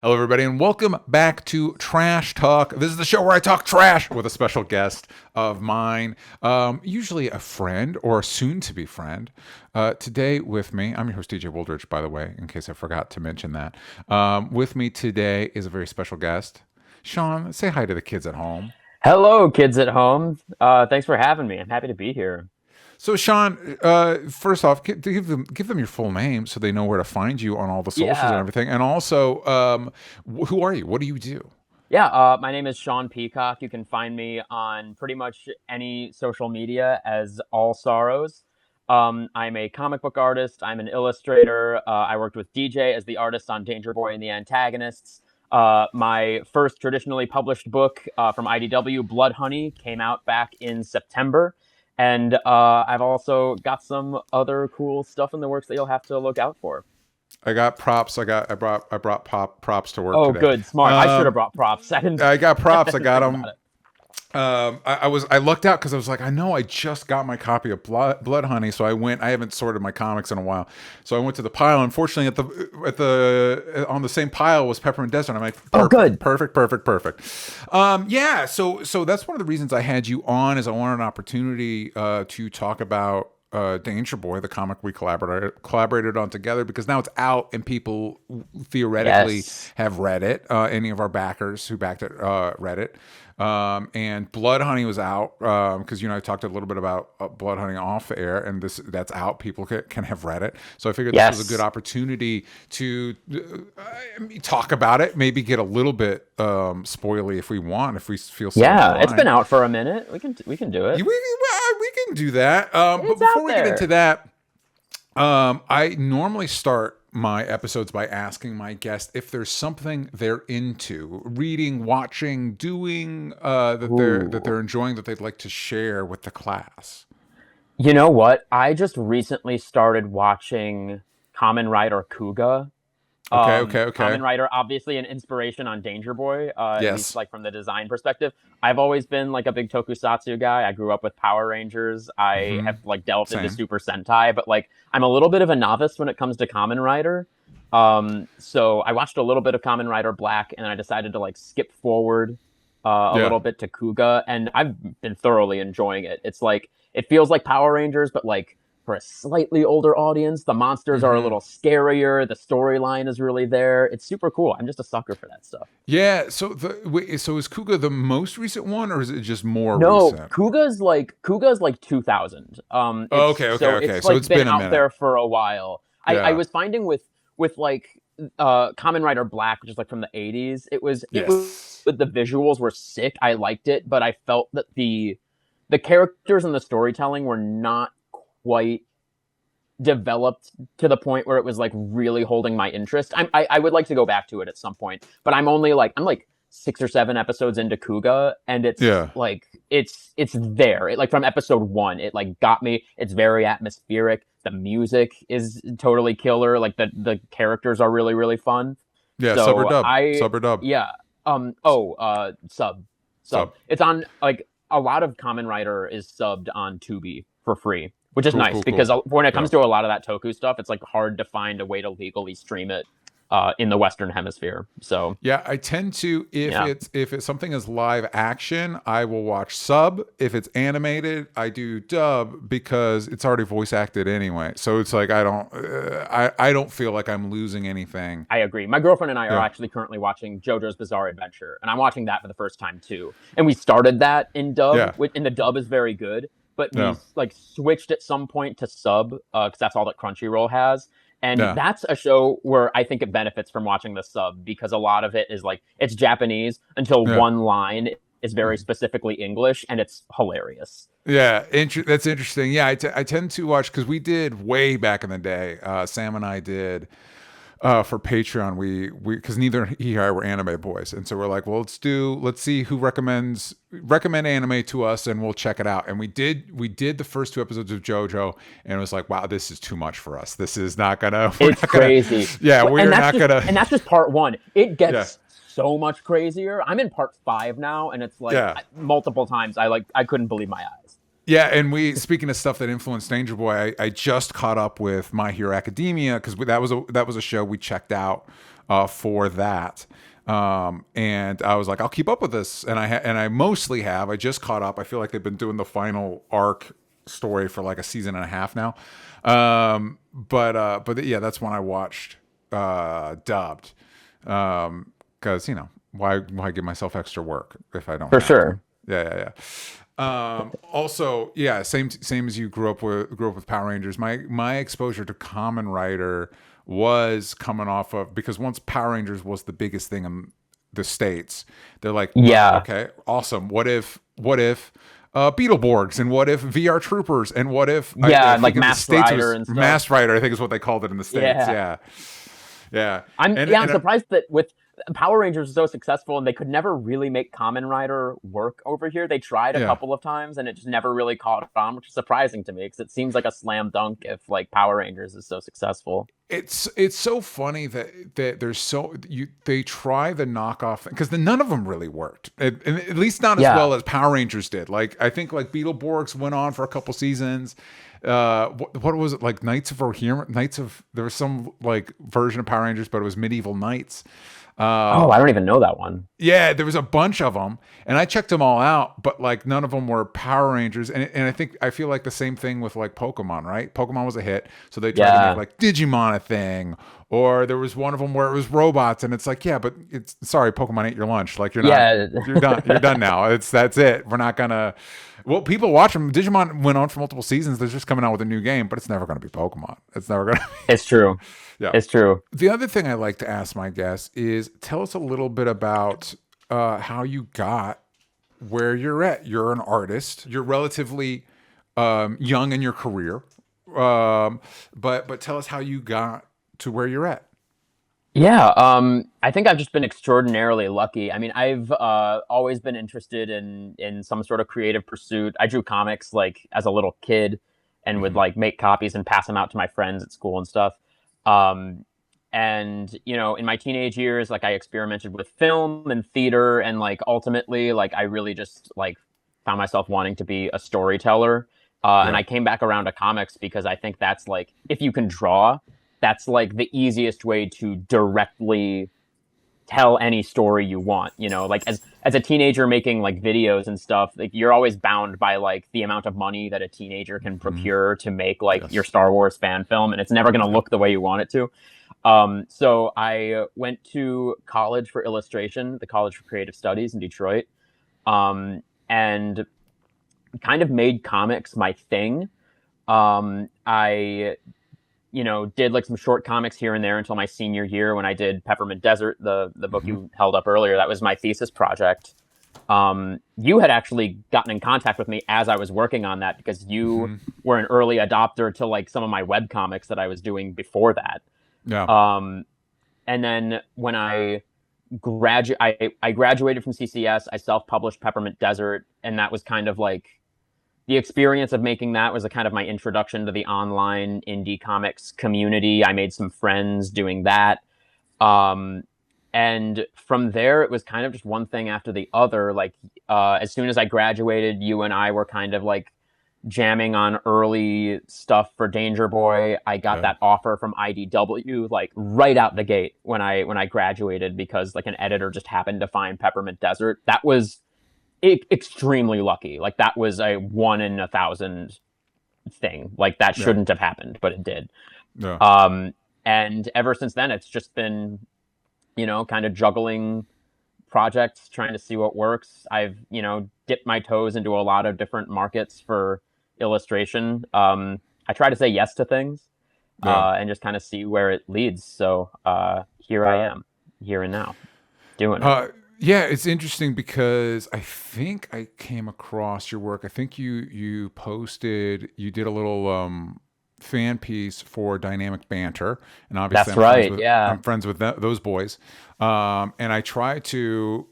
Hello, everybody, and welcome back to Trash Talk. This is the show where I talk trash with a special guest of mine, usually a friend or a soon-to-be friend. Today with me, I'm your host, DJ Woldridge, by the way, in case I forgot to mention that. With me today is a very special guest. Sean, say hi to the kids at home. Hello, kids at home. Thanks for having me. I'm happy to be here. So, Sean, first off, give them your full name so they know where to find you on all the socials and Yeah, everything. And also, who are you? What do you do? yeah. My name is Sean Peacock. You can find me on pretty much any social media as All Sorrows. I'm a comic book artist. I'm an illustrator. I worked with DJ as the artist on Danger Boy and the Antagonists. My first traditionally published book from IDW, Blood Honey, came out back in September. And I've also got some other cool stuff in the works that you'll have to look out for. I got props. I brought props to work Oh, today. good, smart. I should have brought props. I didn't. I got I props. I didn't got think them. about it. I lucked out because I was like, I know I just got my copy of Blood Honey, so I went. I haven't sorted my comics in a while, so I went to the pile. Unfortunately, at the on the same pile was Peppermint Desert. I'm like, Oh, good. perfect. Yeah. So that's one of the reasons I had you on is I wanted an opportunity to talk about Danger Boy, the comic we collaborated on together, because now it's out and people theoretically Yes. have read it. Any of our backers who backed it read it. And Blood Honey was out because you know I talked a little bit about Blood Honey off air, and that's out. People can have read it, so I figured this was a good Yes. opportunity to talk about it. Maybe get a little bit spoily if we want, if we feel so Yeah. It's been inclined. out for a minute. We can do it. We can do that. But It's before out we get into there. that, I normally start my episodes by asking my guest if there's something they're into, reading, watching, doing that they're Ooh. enjoying that they'd like to share with the class. You know what? I just recently started watching Kamen Rider Kuga. Okay. Kamen Rider, obviously an inspiration on Danger Boy, at least Yes. like from the design perspective. I've always been like a big tokusatsu guy. I grew up with Power Rangers. I Mm-hmm. have like delved into Same. Super Sentai, but like I'm a little bit of a novice when it comes to Kamen Rider. So I watched a little bit of Kamen Rider Black, and then I decided to like skip forward a Yeah. little bit to Kuga, and I've been thoroughly enjoying it. It's like it feels like Power Rangers, but like for a slightly older audience. The monsters are a Mm-hmm. little scarier. The storyline is really there. It's super cool. I'm just a sucker for that stuff. Yeah. So is Kuga the most recent one, or is it just more No, recent? Kuga's like 2000. Oh, It's okay. so Okay. it's So like it's been been a out minute. there for a while. I Yeah. was finding with like Kamen Rider Black, which is like from the 80s. It was Yes. the visuals were sick. I liked it, but I felt that the characters and the storytelling were not quite developed to the point where it was like really holding my interest. I would like to go back to it at some point, but I'm like 6 or 7 episodes into Kuga, and it's Yeah. like it's there. It like from episode one, it like got me. It's very atmospheric. The music is totally killer. Like the characters are really fun. Yeah. Sub or So dub. I Sub or dub. yeah sub. Sub. It's on like a lot of Kamen Rider is subbed on Tubi for free, which is nice because Cool. when it Yeah. comes to a lot of that Toku stuff, it's like hard to find a way to legally stream it in the Western Hemisphere. So Yeah, I tend to yeah, if it's something is live action, I will watch sub. If it's animated, I do dub because it's already voice acted anyway. So it's like I don't feel like I'm losing anything. I agree. My girlfriend and I are Yeah. actually currently watching JoJo's Bizarre Adventure, and I'm watching that for the first time too. And we started that in dub, Yeah. and the dub is very good. But Yeah. we like switched at some point to sub because that's all that Crunchyroll has. And Yeah. that's a show where I think it benefits from watching the sub because a lot of it is like it's Japanese until Yeah. one line is very specifically English, and it's hilarious. Yeah, that's interesting. Yeah, I tend to watch because we did way back in the day. Sam and I did for Patreon. We because neither he or I were anime boys, and so we're like, well, let's see who recommend anime to us, and we'll check it out. And we did the first 2 episodes of JoJo, and it was like, wow, this is too much for us. This is not gonna. We're It's not gonna. crazy. Yeah, Well, we're not and gonna. that's just part one. It Yeah, gets so much crazier. I'm in part five now, and it's like yeah. multiple times I couldn't believe my eyes. Yeah, and speaking of stuff that influenced Danger Boy, I just caught up with My Hero Academia because that was a show we checked out for that. And I was like, I'll keep up with this, and I mostly have. I just caught up. I feel like they've been doing the final arc story for like a season and a half now. But yeah, that's when I watched dubbed, because why give myself extra work if I don't For have to? sure. Also, yeah, same as you grew up with Power Rangers. My exposure to Kamen Rider was coming off of, because once Power Rangers was the biggest thing in the States, they're like, well, Yeah. okay, awesome. What if Beetleborgs, and what if VR Troopers, and what if I Yeah, think like in the Masked States it Rider was and stuff. Masked Rider, I think is what they called it in the States. Yeah. Yeah, yeah, I'm surprised that with Power Rangers was so successful and they could never really make Kamen Rider work over here. They tried a yeah. couple of times and it just never really caught on, which is surprising to me because it seems like a slam dunk if like Power Rangers is so successful. It's so funny that there's they try the knockoff, because none of them really worked, and at least not as Yeah. well as Power Rangers did. Like, I think like Beetleborgs went on for a couple seasons. What was it, like Knights of, there was some like version of Power Rangers, but it was Medieval Knights. Oh, I don't even know that one. Yeah, there was a bunch of them, and I checked them all out, but like none of them were Power Rangers. And I feel like the same thing with like Pokemon, right? Pokemon was a hit, so they tried to make Yeah. like Digimon a thing. Or there was one of them where it was robots, and it's like, yeah, but it's, sorry, Pokemon ate your lunch. Like, Yeah. you're done now. That's it. We're not gonna. Well, people watch them. Digimon went on for multiple seasons. They're just coming out with a new game, but it's never gonna be Pokemon. It's never gonna. It's true. Yeah. It's true. The other thing I like to ask my guests is, tell us a little bit about how you got where you're at. You're an artist. You're relatively young in your career, but tell us how you got to where you're at. Yeah, I think I've just been extraordinarily lucky. I mean, I've always been interested in some sort of creative pursuit. I drew comics like as a little kid, and would Mm-hmm. like make copies and pass them out to my friends at school and stuff. Um, and in my teenage years, like I experimented with film and theater, and like ultimately, like I really just like found myself wanting to be a storyteller. And Yeah. I came back around to comics because I think that's like, if you can draw, that's like the easiest way to directly tell any story you want. Like as a teenager making like videos and stuff, like you're always bound by like the amount of money that a teenager can Mm-hmm. procure to make like your Yes. Star Wars fan film, and it's never going to Yep. look the way you want it to. So I went to college for illustration, the College for Creative Studies in Detroit, and kind of made comics my thing. I did like some short comics here and there until my senior year when I did Peppermint Desert, the book Mm-hmm. you held up earlier. That was my thesis project. You had actually gotten in contact with me as I was working on that because you Mm-hmm. were an early adopter to like some of my web comics that I was doing before that. Yeah. And then when I graduated from CCS, I self-published Peppermint Desert, and that was kind of like the experience of making that was a kind of my introduction to the online indie comics community. I made some friends doing that. Um, and from there, it was kind of just one thing after the other. Like, as soon as I graduated, you and I were kind of like jamming on early stuff for Danger Boy. I got Yeah. that offer from IDW like right out the gate when I graduated, because like an editor just happened to find Peppermint Desert. That was extremely lucky. Like that was a 1 in 1,000 thing. Like that Yeah. shouldn't have happened, but it did. Yeah. And ever since then, it's just been, kind of juggling projects, trying to see what works. I've, dipped my toes into a lot of different markets for illustration. I try to say yes to things, Yeah. and just kind of see where it leads. So here I am, here and now, doing it. Yeah, it's interesting because I think I came across your work. I think you did a little fan piece for Dynamic Banter, and obviously That's right. Yeah. I'm friends with those boys. And I try to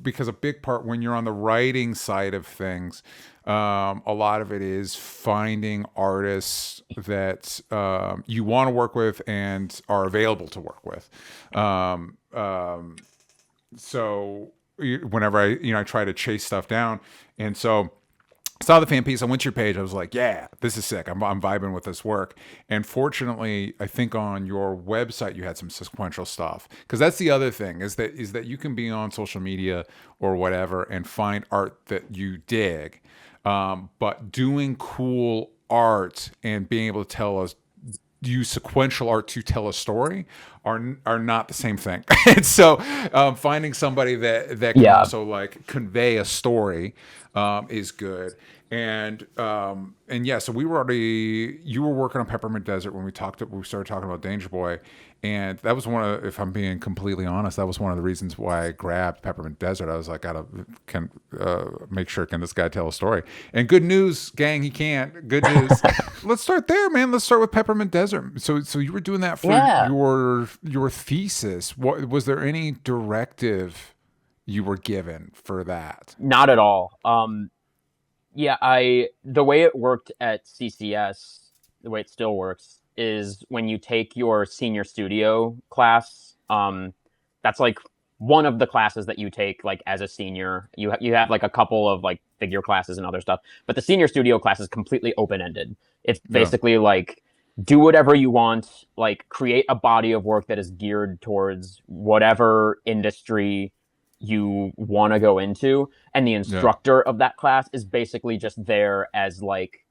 because a big part when you're on the writing side of things, a lot of it is finding artists that you want to work with and are available to work with. So whenever I try to chase stuff down, and so saw the fan piece. I went to your page. I was like, yeah, this is sick. I'm vibing with this work. And fortunately, I think on your website you had some sequential stuff, because that's the other thing is that you can be on social media or whatever and find art that you dig, but doing cool art and being able to tell us use sequential art to tell a story are not the same thing. And so finding somebody that can Yeah. also like convey a story is good. And yeah, so you were working on Peppermint Desert when we started talking about Danger Boy, and that was if I'm being completely honest, that was one of the reasons why I grabbed Peppermint Desert. I was like, can make sure, can this guy tell a story? And good news, gang, he can't. Good news. Let's start there, man. Let's start with Peppermint Desert. So you were doing that for Yeah. your thesis. What was there any directive you were given for that? Not at all. Yeah, the way it worked at CCS, the way it still works, is when you take your senior studio class. That's like one of the classes that you take like as a senior. You have like a couple of like figure classes and other stuff, but the senior studio class is completely open ended. It's Yeah, basically like do whatever you want, like create a body of work that is geared towards whatever industry you want to go into, and the yeah, instructor of that class is basically just there as like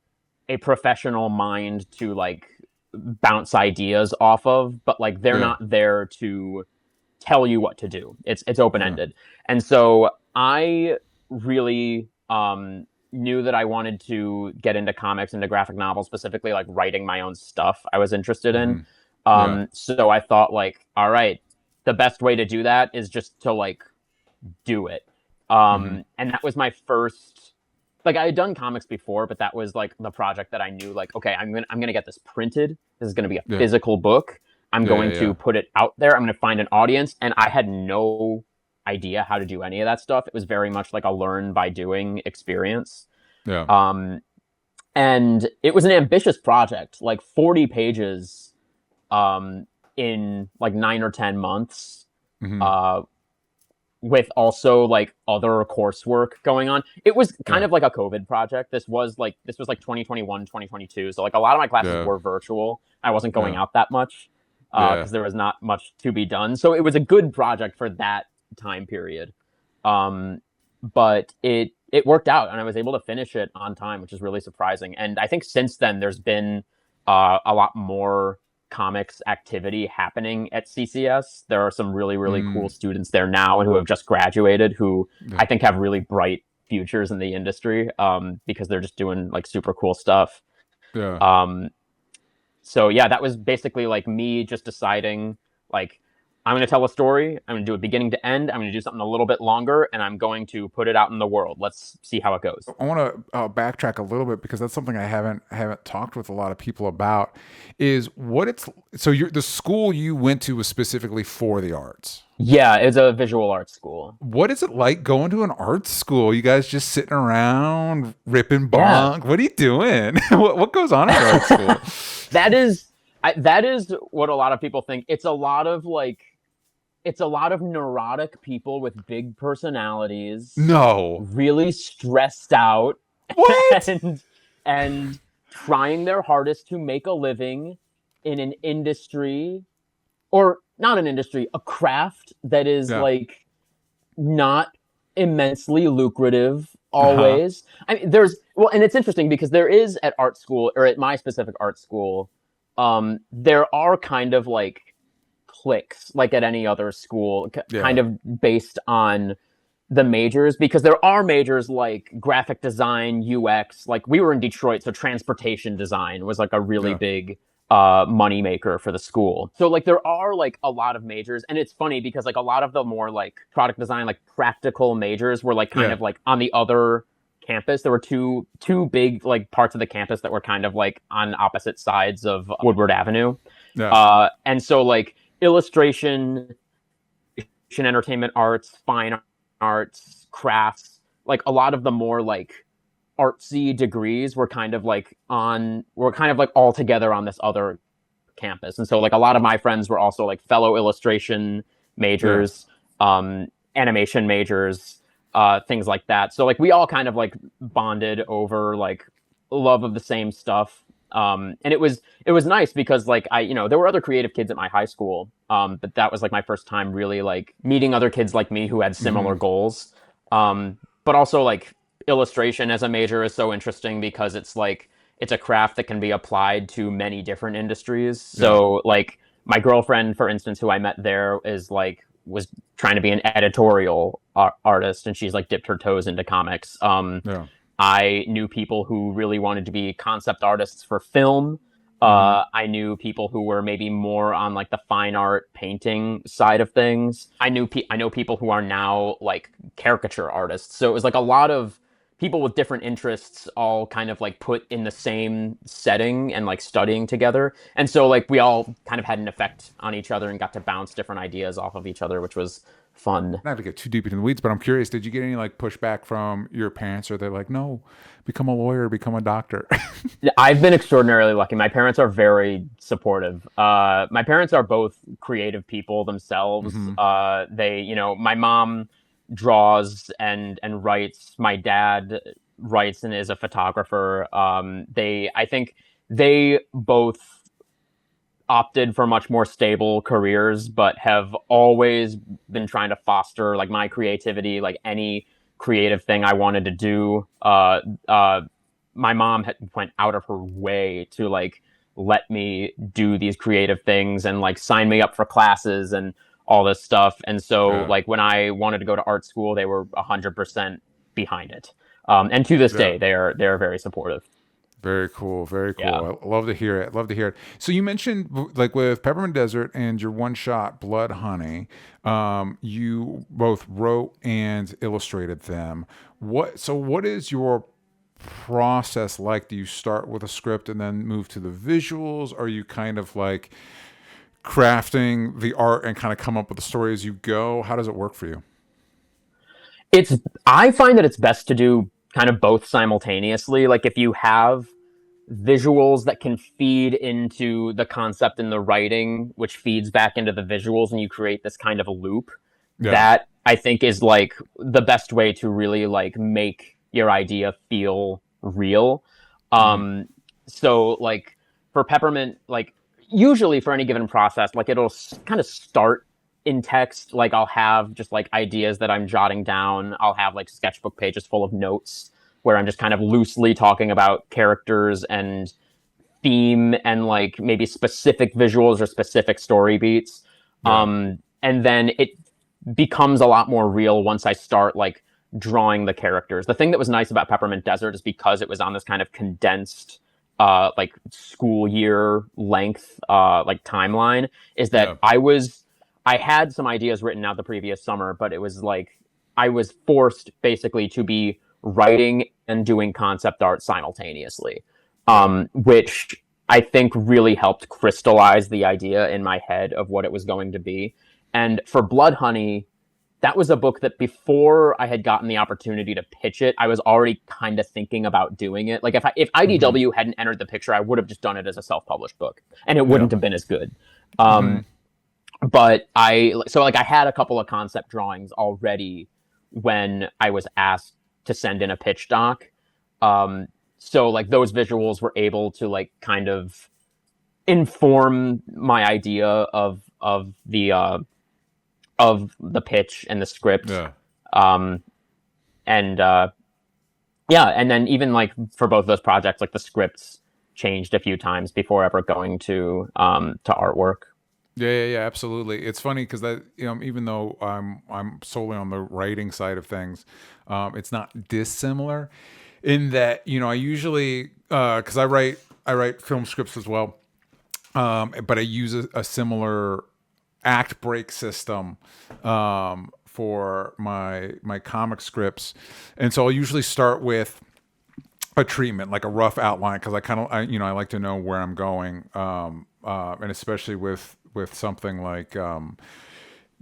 a professional mind to like bounce ideas off of, but like they're yeah, not there to tell you what to do. It's open yeah, ended. And so I really knew that I wanted to get into comics, into graphic novels, specifically like writing my own stuff I was interested in. hmm, yeah, So I thought like, all right, the best way to do that is just to like do it. hmm, And that was my first, like I had done comics before, but that was like the project that I knew like, okay, I'm gonna get this printed. This is gonna be a yeah, physical book. I'm yeah, going yeah, to yeah, put it out there. I'm gonna find an audience. And I had no idea how to do any of that stuff. It was very much like a learn by doing experience. yeah, Um, and it was an ambitious project, like 40 pages in like 9 or 10 months. hmm, Uh, with also like other coursework going on. It was kind yeah, of like a COVID project. This was like 2021, 2022. So like a lot of my classes yeah, were virtual. I wasn't going yeah, out that much yeah. because there was not much to be done. So it was a good project for that time period. Um, but it worked out, and I was able to finish it on time, which is really surprising. And I think since then there's been a lot more comics activity happening at CCS. There are some really, really cool Mm, students there now and who have just graduated who yeah, I think have really bright futures in the industry because they're just doing like super cool stuff. yeah. Um, so yeah, that was basically like me just deciding like I'm going to tell a story. I'm going to do it beginning to end. I'm going to do something a little bit longer, and I'm going to put it out in the world. Let's see how it goes. I want to backtrack a little bit because that's something I haven't talked with a lot of people about. Is what it's so the school you went to was specifically for the arts. Yeah, it's a visual arts school. What is it like going to an art school? You guys just sitting around ripping Yeah. bonk? What are you doing? What goes on at art school? That is what a lot of people think. It's a lot of neurotic people with big personalities, No. really stressed out What? and and trying their hardest to make a living in an industry, or not an industry, a craft that is Yeah. like not immensely lucrative Uh huh. always. I mean, and it's interesting because there is at art school, or at my specific art school, there are kind of like cliques, like at any other school, kind Yeah. of based on the majors, because there are majors like graphic design, UX. Like we were in Detroit, so transportation design was like a really Yeah. big money maker for the school. So like there are like a lot of majors, and it's funny because like a lot of the more like product design, like practical majors were like kind Yeah. of like on the other campus. There were two big like parts of the campus that were kind of like on opposite sides of Woodward Avenue. Yeah. And so like illustration, entertainment arts, fine arts, crafts, like a lot of the more like artsy degrees were kind of like all together on this other campus. And so like a lot of my friends were also like fellow illustration Yeah. majors, animation majors, things like that. So like we all kind of like bonded over like love of the same stuff. And it was nice because like there were other creative kids at my high school, but that was like my first time really like meeting other kids like me who had similar Hmm. goals. But also like illustration as a major is so interesting because it's a craft that can be applied to many different industries. Yeah. So like my girlfriend, for instance, who I met there, was trying to be an editorial artist, and she's like dipped her toes into comics. Yeah. I knew people who really wanted to be concept artists for film. Hmm. I knew people who were maybe more on like the fine art painting side of things. I know people who are now like caricature artists. So it was like a lot of people with different interests all kind of like put in the same setting and like studying together. And so like we all kind of had an effect on each other and got to bounce different ideas off of each other, which was fun. Not to get too deep into the weeds, but I'm curious, did you get any like pushback from your parents, or they're like, no, become a lawyer, become a doctor? I've been extraordinarily lucky. My parents are very supportive. My parents are both creative people themselves. Hmm. My mom draws and writes. My dad writes and is a photographer. I think they both opted for much more stable careers, but have always been trying to foster like my creativity, like any creative thing I wanted to do. My mom went out of her way to like let me do these creative things and like sign me up for classes and all this stuff. And so Yeah. like when I wanted to go to art school, they were 100% behind it. And to this Yeah. day, they are very supportive. Very cool. Very Yeah. cool. I love to hear it. Love to hear it. So you mentioned like with Peppermint Desert and your one shot Blood Honey, you both wrote and illustrated them. What is your process like? Do you start with a script and then move to the visuals? Are you kind of like crafting the art and kind of come up with the story as you go? How does it work for you? It's I find that it's best to do kind of both simultaneously. Like if you have visuals that can feed into the concept in the writing, which feeds back into the visuals, and you create this kind of a loop, Yeah. that I think is like the best way to really like make your idea feel real. Hmm. Um, so like for Peppermint, like usually for any given process, like it'll kind of start in text. Like I'll have just like ideas that I'm jotting down. I'll have like sketchbook pages full of notes where I'm just kind of loosely talking about characters and theme and like maybe specific visuals or specific story beats. Yeah. And then it becomes a lot more real once I start like drawing the characters. The thing that was nice about Peppermint Desert is because it was on this kind of condensed like school year length like timeline, is that Yeah. I had some ideas written out the previous summer, but it was like I was forced basically to be writing and doing concept art simultaneously, Yeah. which I think really helped crystallize the idea in my head of what it was going to be. And for Blood Honey, that was a book that before I had gotten the opportunity to pitch it, I was already kind of thinking about doing it. Like if Hmm. IDW hadn't entered the picture, I would have just done it as a self-published book, and it Yeah. wouldn't have been as good. Hmm. Um, but I had a couple of concept drawings already when I was asked to send in a pitch doc. Um, so like those visuals were able to like kind of inform my idea of the pitch and the script. Yeah. Um, and Yeah, and then even like for both of those projects, like the scripts changed a few times before ever going to artwork. Yeah, yeah, yeah, absolutely. It's funny because that even though I'm solely on the writing side of things, it's not dissimilar in that I usually because I write film scripts as well, but I use a similar act break system for my comic scripts, and so I'll usually start with a treatment, like a rough outline, because I like to know where I'm going, and especially with something like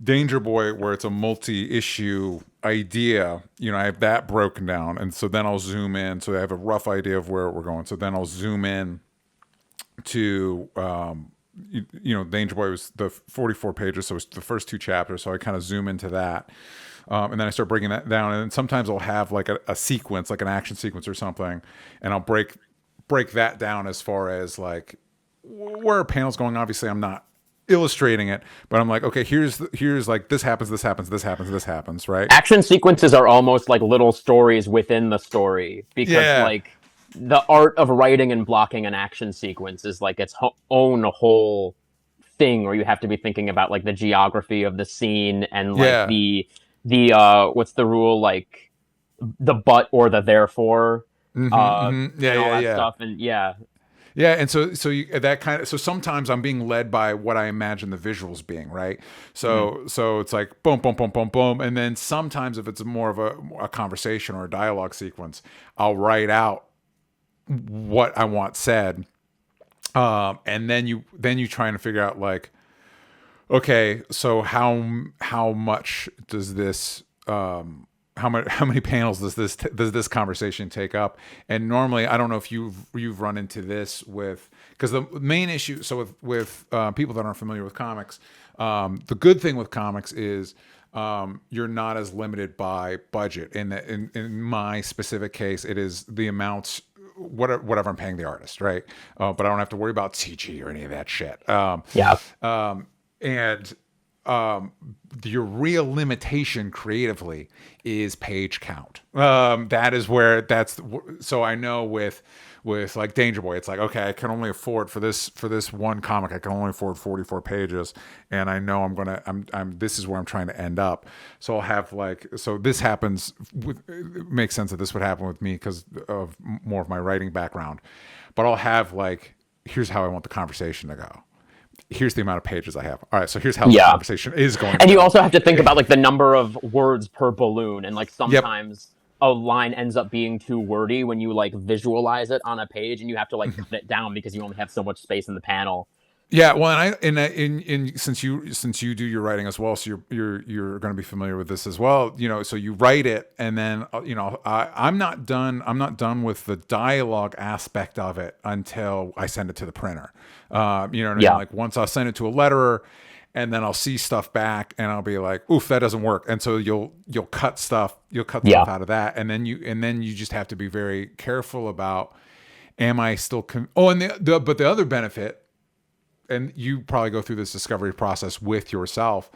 Danger Boy, where it's a multi-issue idea. I have that broken down, and so then I'll zoom in, so I have a rough idea of where we're going. So then I'll zoom in to Danger Boy was the 44 pages, so it's the first two chapters. So I kind of zoom into that, and then I start breaking that down. And then sometimes I'll have like a sequence, like an action sequence or something, and I'll break that down as far as like where are panels going. Obviously, I'm not illustrating it, but I'm like, okay, here's like this happens, this happens, this happens, this happens, right? Action sequences are almost like little stories within the story, because Yeah, like the art of writing and blocking an action sequence is like its own whole thing, where you have to be thinking about like the geography of the scene and like yeah. the what's the rule, like the but or the therefore, Yeah, and all yeah, that yeah. stuff. And yeah, Yeah, and so that kind of, so sometimes I'm being led by what I imagine the visuals being, right? mhm. So it's like boom, boom, boom, boom, boom, and then sometimes if it's more of a conversation or a dialogue sequence, I'll write out what I want said, and then you trying to figure out like, okay, so how much does this how many panels does this conversation take up? And normally, I don't know if you've run into this with, because the main issue, so with people that aren't familiar with comics, the good thing with comics is you're not as limited by budget. In my specific case, it is the amounts, whatever I'm paying the artist, right? But I don't have to worry about CG or any of that shit. Yeah, And your real limitation creatively is page count. That is where so I know with like Danger Boy, it's like, okay, I can only afford for this one comic, I can only afford 44 pages, and I know I'm this is where I'm trying to end up. So I'll have like, so this happens it makes sense that this would happen with me because of more of my writing background, but I'll have like, here's how I want the conversation to go. Here's the amount of pages I have. All right, so here's how the yeah. conversation is going to And you go. also have to think about like the number of words per balloon, and like Yep. sometimes a line ends up being too wordy when you like visualize it on a page, and you have to like cut it down because you only have so much space in the panel. Yeah, well, in since you do your writing as well, so you're going to be familiar with this as well. So you write it, and then I'm not done. I'm not done with the dialogue aspect of it until I send it to the printer. You know what I mean? Yeah, Like once I'll send it to a letterer, and then I'll see stuff back, and I'll be like, "Oof, that doesn't work." And so you'll cut stuff. You'll cut yeah, stuff out of that, and then you just have to be very careful about, am I still? Oh, and but the other benefit, and you probably go through this discovery process with yourself,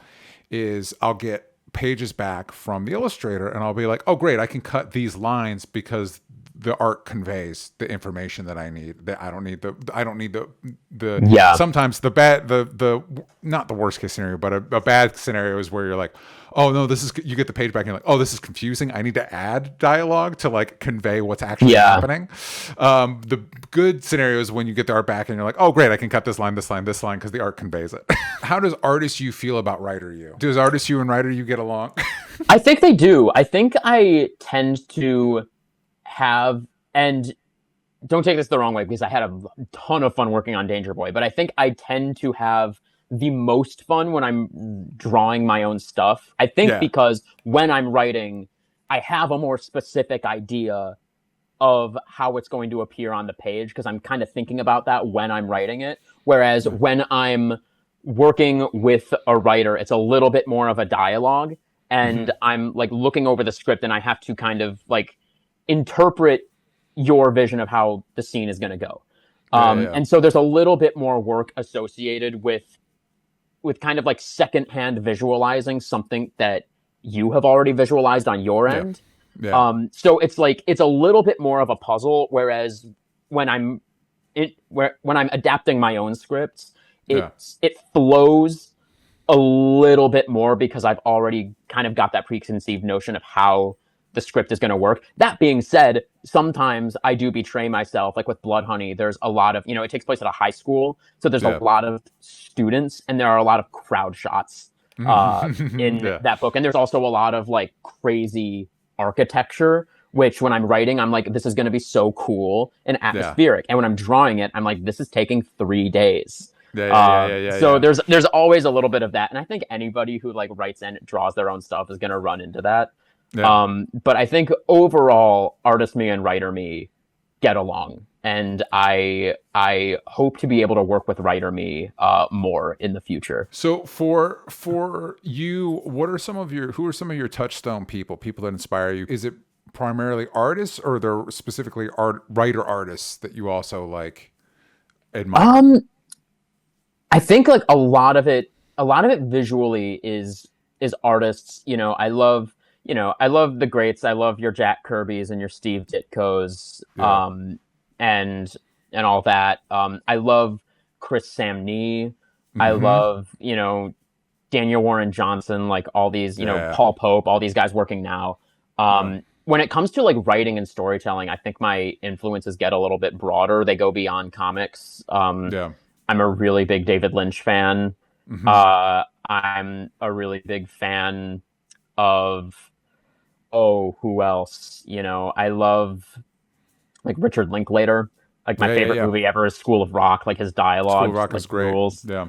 is I'll get pages back from the illustrator and I'll be like, oh great, I can cut these lines because the art conveys the information that I need. That I don't need the yeah, sometimes the bad the not the worst case scenario, but a bad scenario is where you're like, oh no, this is, you get the page back and you're like, oh, this is confusing. I need to add dialogue to like convey what's actually yeah. happening. The good scenario is when you get the art back and you're like, oh great, I can cut this line, this line, this line because the art conveys it. How does artist you feel about writer you? Does artist you and writer you get along? I think they do. I think I tend to have, and don't take this the wrong way because I had a ton of fun working on Danger Boy, but I think I tend to have the most fun when I'm drawing my own stuff. I think Yeah. because when I'm writing, I have a more specific idea of how it's going to appear on the page because I'm kind of thinking about that when I'm writing it. Whereas when I'm working with a writer, it's a little bit more of a dialogue, Mm-hmm. and I'm like looking over the script and I have to kind of like interpret your vision of how the scene is going to go. Yeah, yeah, And so there's a little bit more work associated with kind of like secondhand visualizing something that you have already visualized on your yeah, end. yeah, So it's like it's a little bit more of a puzzle. Whereas when I'm when I'm adapting my own scripts, yeah, it flows a little bit more because I've already kind of got that preconceived notion of how the script is going to work. That being said, sometimes I do betray myself. Like with Blood Honey, there's a lot of, it takes place at a high school. So there's a yeah. lot of students and there are a lot of crowd shots in Yeah, that book. And there's also a lot of like crazy architecture, which when I'm writing, I'm like, this is going to be so cool and yeah, atmospheric. And when I'm drawing it, I'm like, this is taking 3 days. yeah, yeah, yeah, yeah, yeah, So yeah. there's always a little bit of that, and I think anybody who like writes and draws their own stuff is gonna run into that. Yeah. But I think overall, artist me and writer me get along and I hope to be able to work with writer me more in the future. So for you, what are some of your who are some of your touchstone people, people that inspire you? Is it primarily artists, or are there specifically writer artists that you also like admire? Um, I think like a lot of it visually is artists. I love the greats. I love your Jack Kirby's and your Steve Ditko's, Yeah. and all that. I love Chris Samnee. I Mm-hmm. love, Daniel Warren Johnson, like all these, Yeah. Paul Pope, all these guys working now. Yeah. When it comes to like writing and storytelling, I think my influences get a little bit broader. They go beyond comics. Yeah. I'm a really big David Lynch fan. Mm-hmm. I'm a really big fan of, oh, who else? I love like Richard Linklater. Like my Yeah. Yeah. favorite Yeah. movie ever is School of Rock. Like his School of dialogue just Rock like is great. rules. Yeah.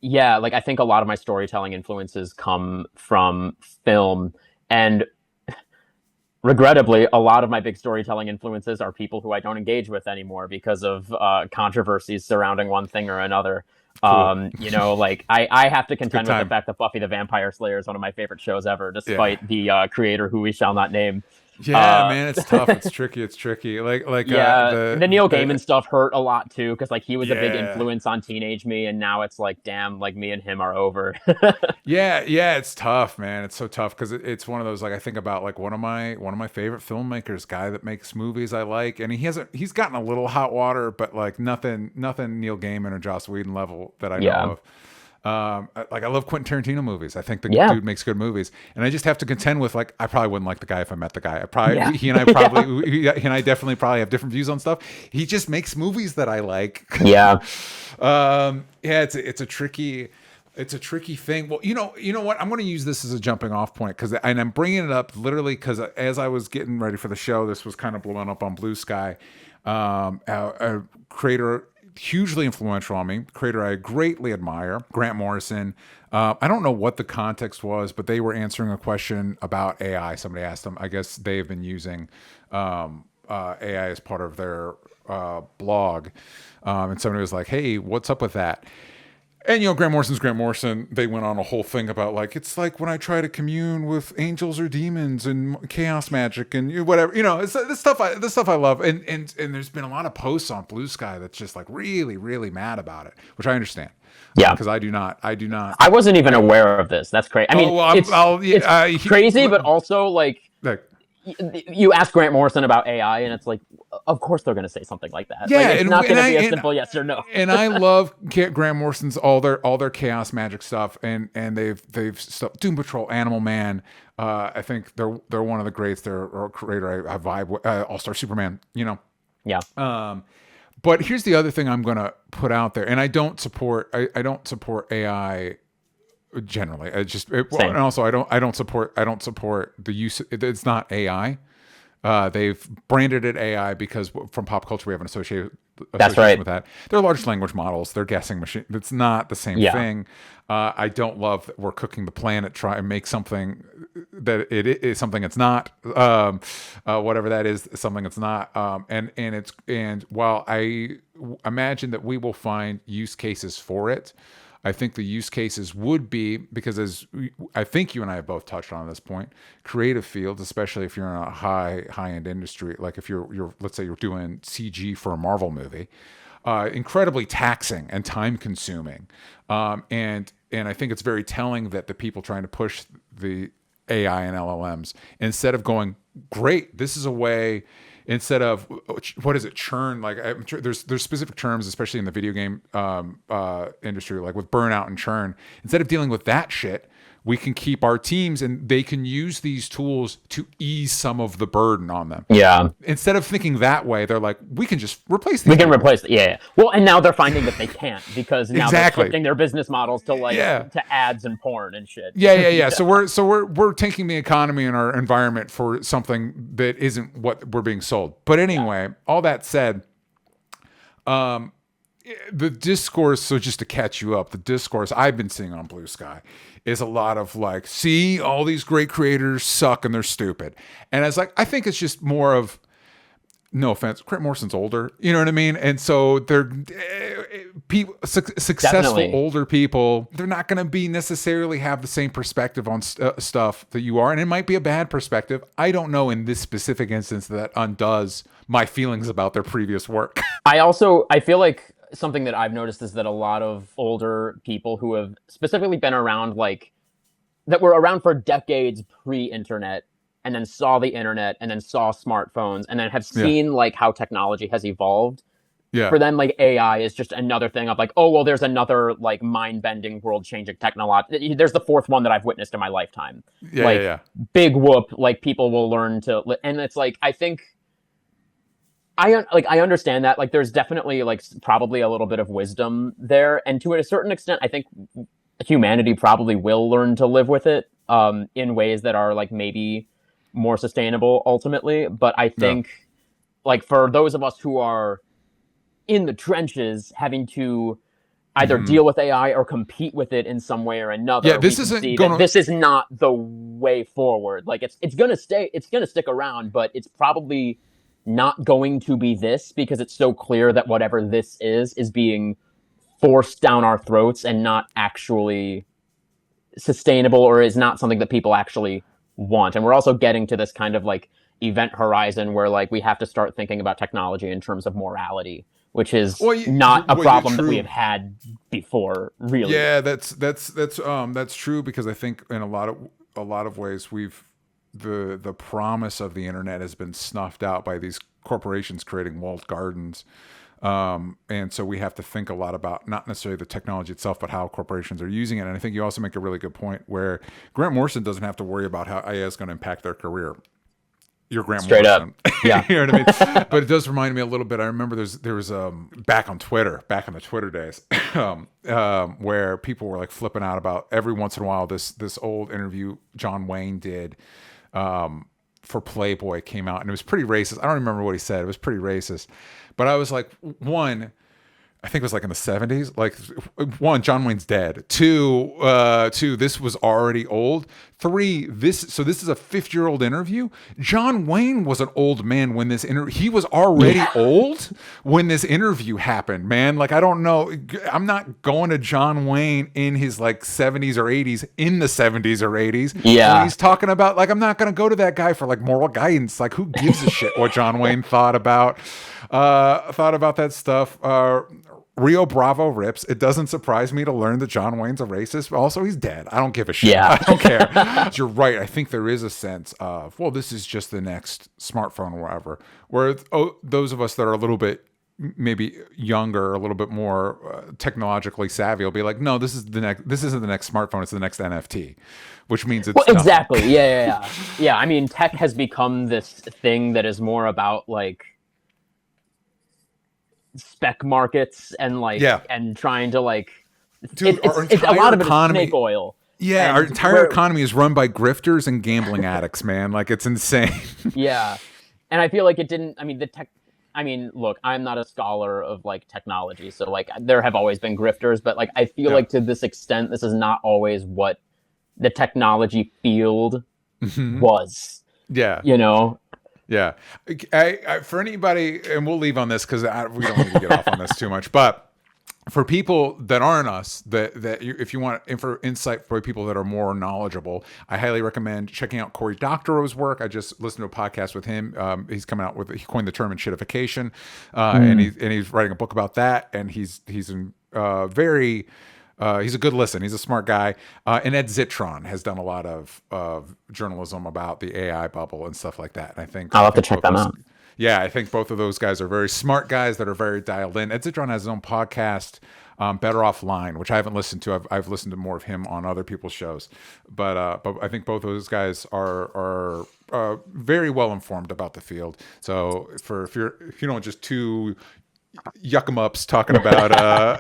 Yeah, like I think a lot of my storytelling influences come from film, and regrettably, a lot of my big storytelling influences are people who I don't engage with anymore because of controversies surrounding one thing or another. Cool. Like I have to Good contend with the time. fact that Buffy the Vampire Slayer is one of my favorite shows ever, Yeah. despite the creator who we shall not name. Yeah, Uh, man, it's tough. It's tricky. It's tricky. Like yeah, the Neil the Gaiman stuff hurt a lot too, because like he was a big yeah. influence on teenage me, and now it's like, damn, like me and him are over. Yeah, yeah, it's tough, man. It's so tough because it's one of those, like, I think about like one of my favorite filmmakers, guy that makes movies I like, and he's gotten a little hot water, but like nothing Neil Gaiman or Joss Whedon level that I know Yeah, of. Like I love Quentin Tarantino movies. I think the yeah, dude makes good movies, and I just have to contend with, like, I probably wouldn't like the guy if I met the guy. I yeah, probably he and I yeah, probably he and I definitely probably have different views on stuff. He just makes movies that I like. yeah, Yeah, it's a tricky thing. Well, you know what? I'm going to use this as a jumping off point and I'm bringing it up literally because as I was getting ready for the show, this was kind of blowing up on Blue Sky. A creator hugely influential on me, creator I greatly admire, Grant Morrison. I don't know what the context was, but they were answering a question about AI. Somebody asked them. I guess they have been using AI as part of their blog, and somebody was like, "Hey, what's up with that?" And Grant Morrison's Grant Morrison. They went on a whole thing about, like, it's like when I try to commune with angels or demons and chaos magic and whatever. It's this stuff. I love. And there's been a lot of posts on Blue Sky that's just like really really mad about it, which I understand yeah. because I do not. I do not. I wasn't even I aware of this. That's crazy. I oh mean, well. it's crazy, but also like like you ask Grant Morrison about AI, and it's like, of course they're going to say something like that. Like yeah, it's not going to be a simple yes or no. and I love Grant Morrison's all their chaos magic stuff, and they've stuff, Doom Patrol, Animal Man. I think they're one of the greats. They're a creator I vibe with, All Star Superman. Yeah, But here's the other thing I'm gonna put out there, and I don't support AI generally. And same. also I don't support the use. It's not AI. They've branded it AI because from pop culture we have an That's association right. with that. They're large language models. They're guessing machine. It's not the same Yeah, thing. I don't love that we're cooking the planet, try and make something that it is something it's not. Whatever that is, something it's not. And while I imagine that we will find use cases for it, I think the use cases would be because, as I think you and I have both touched on this point, creative fields, especially if you're in a high end industry, like if you're let's say you're doing CG for a Marvel movie, incredibly taxing and time consuming, and I think it's very telling that the people trying to push the AI and LLMs, instead of going, great, this is a way, instead of, what is it, churn, like I'm sure there's specific terms, especially in the video game industry, like with burnout and churn. Instead of dealing with that shit, we can keep our teams and they can use these tools to ease some of the burden on them. yeah. Instead of thinking that way, they're like, we can just replace We these can people. replace it. Yeah, yeah. Well, and now they're finding that they can't because now they're Exactly. shifting their business models to like Yeah. to ads and porn and shit. Yeah, yeah, yeah. So we're tanking the economy and our environment for something that isn't what we're being sold. But Yeah, anyway, all that said, the discourse, so just to catch you up, the discourse I've been seeing on Blue Sky is a lot of like, see, all these great creators suck and they're stupid. And I was like, I think it's just more of, no offense, Grant Morrison's older. You know what I mean? And so they're people, successful Definitely. older people. They're not going to be necessarily have the same perspective on stuff that you are, and it might be a bad perspective. I don't know in this specific instance that undoes my feelings about their previous work. I feel like something that I've noticed is that a lot of older people who have specifically been around, like, that were around for decades pre-internet, and then saw the internet, and then saw smartphones, and then have Yeah, seen like how technology has evolved. yeah, For them, like, AI is just another thing of like, oh well, there's another like mind-bending, world-changing technology. There's the fourth one that I've witnessed in my lifetime. yeah, yeah, Like, yeah. big whoop, like people will learn to, and it's like, I think I understand that, like, there's definitely like probably a little bit of wisdom there, and to a certain extent, I think humanity probably will learn to live with it, in ways that are like maybe more sustainable ultimately. But I No. think, like, for those of us who are in the trenches, having to either Hmm. deal with AI or compete with it in some way or Yeah, another, we this can isn't see going that to. this is not the way forward. Like, it's gonna stick around, but it's probably not going to be this, because it's so clear that whatever this is being forced down our throats and not actually sustainable, or is not something that people actually want. And we're also getting to this kind of like event horizon where like we have to start thinking about technology in terms of morality, which is Well, not a well, you're problem that we have true. had before, really. Yeah, that's true because I think in a lot of ways we've the promise of the internet has been snuffed out by these corporations creating walled gardens. And so we have to think a lot about not necessarily the technology itself, but how corporations are using it. And I think you also make a really good point where Grant Morrison doesn't have to worry about how AI is going to impact their career. You're Grant Straight up. Morrison. Yeah. You know what I mean? But it does remind me a little bit. I remember there was back on Twitter, back in the Twitter days, where people were like flipping out about every once in a while this old interview John Wayne did for Playboy came out and it was pretty racist. I don't remember what he said. It was pretty racist. But I was like, one, I think it was like in the 70s. Like, one, John Wayne's dead. Two, this was already old. Three, this is a 50-year-old interview. John Wayne was an old man when he was already Yeah. old when this interview happened, man. Like, I don't know. I'm not going to John Wayne in his like 70s or 80s, in the 70s or 80s when Yeah. he's talking about, like, I'm not going to go to that guy for like moral guidance. Like, who gives a shit what John Wayne thought about that stuff. Rio Bravo rips. It doesn't surprise me to learn that John Wayne's a racist. Also, he's dead. I don't give a shit. Yeah. I don't care. You're right. I think there is a sense of, well, this is just the next smartphone or whatever. Where those of us that are a little bit maybe younger, a little bit more technologically savvy will be like, no, this is the next. This isn't the next smartphone. It's the next NFT, which means Well, it's nothing. exactly. Yeah, yeah, yeah. Yeah, I mean, tech has become this thing that is more about like spec markets and like, Yeah, and trying to like, dude, our it's a entire lot of it is snake economy. oil. Yeah, our And entire where, economy is run by grifters and gambling addicts, man. Like, it's insane. yeah. And I feel like it didn't, I mean, the tech, I mean, look, I'm not a scholar of like technology, so like there have always been grifters, but like I feel Yeah. like to this extent, this is not always what the technology field was, Yeah. you know? Yeah. For anybody, and we'll leave on this because we don't need to get off on this too much, but for people that aren't us, if you want insight for people that are more knowledgeable, I highly recommend checking out Cory Doctorow's work. I just listened to a podcast with him. He's coming out with, he coined the term shitification, and he's writing a book about that. And he's in very. He's a good listen. He's a smart guy. And Ed Zitron has done a lot of journalism about the AI bubble and stuff like that. And I'll I have to think check both them those, out. yeah, I think both of those guys are very smart guys that are very dialed in. Ed Zitron has his own podcast, Better Offline, which I haven't listened to. I've listened to more of him on other people's shows, but I think both of those guys are very well informed about the field. So if you don't just two yuck 'em ups talking about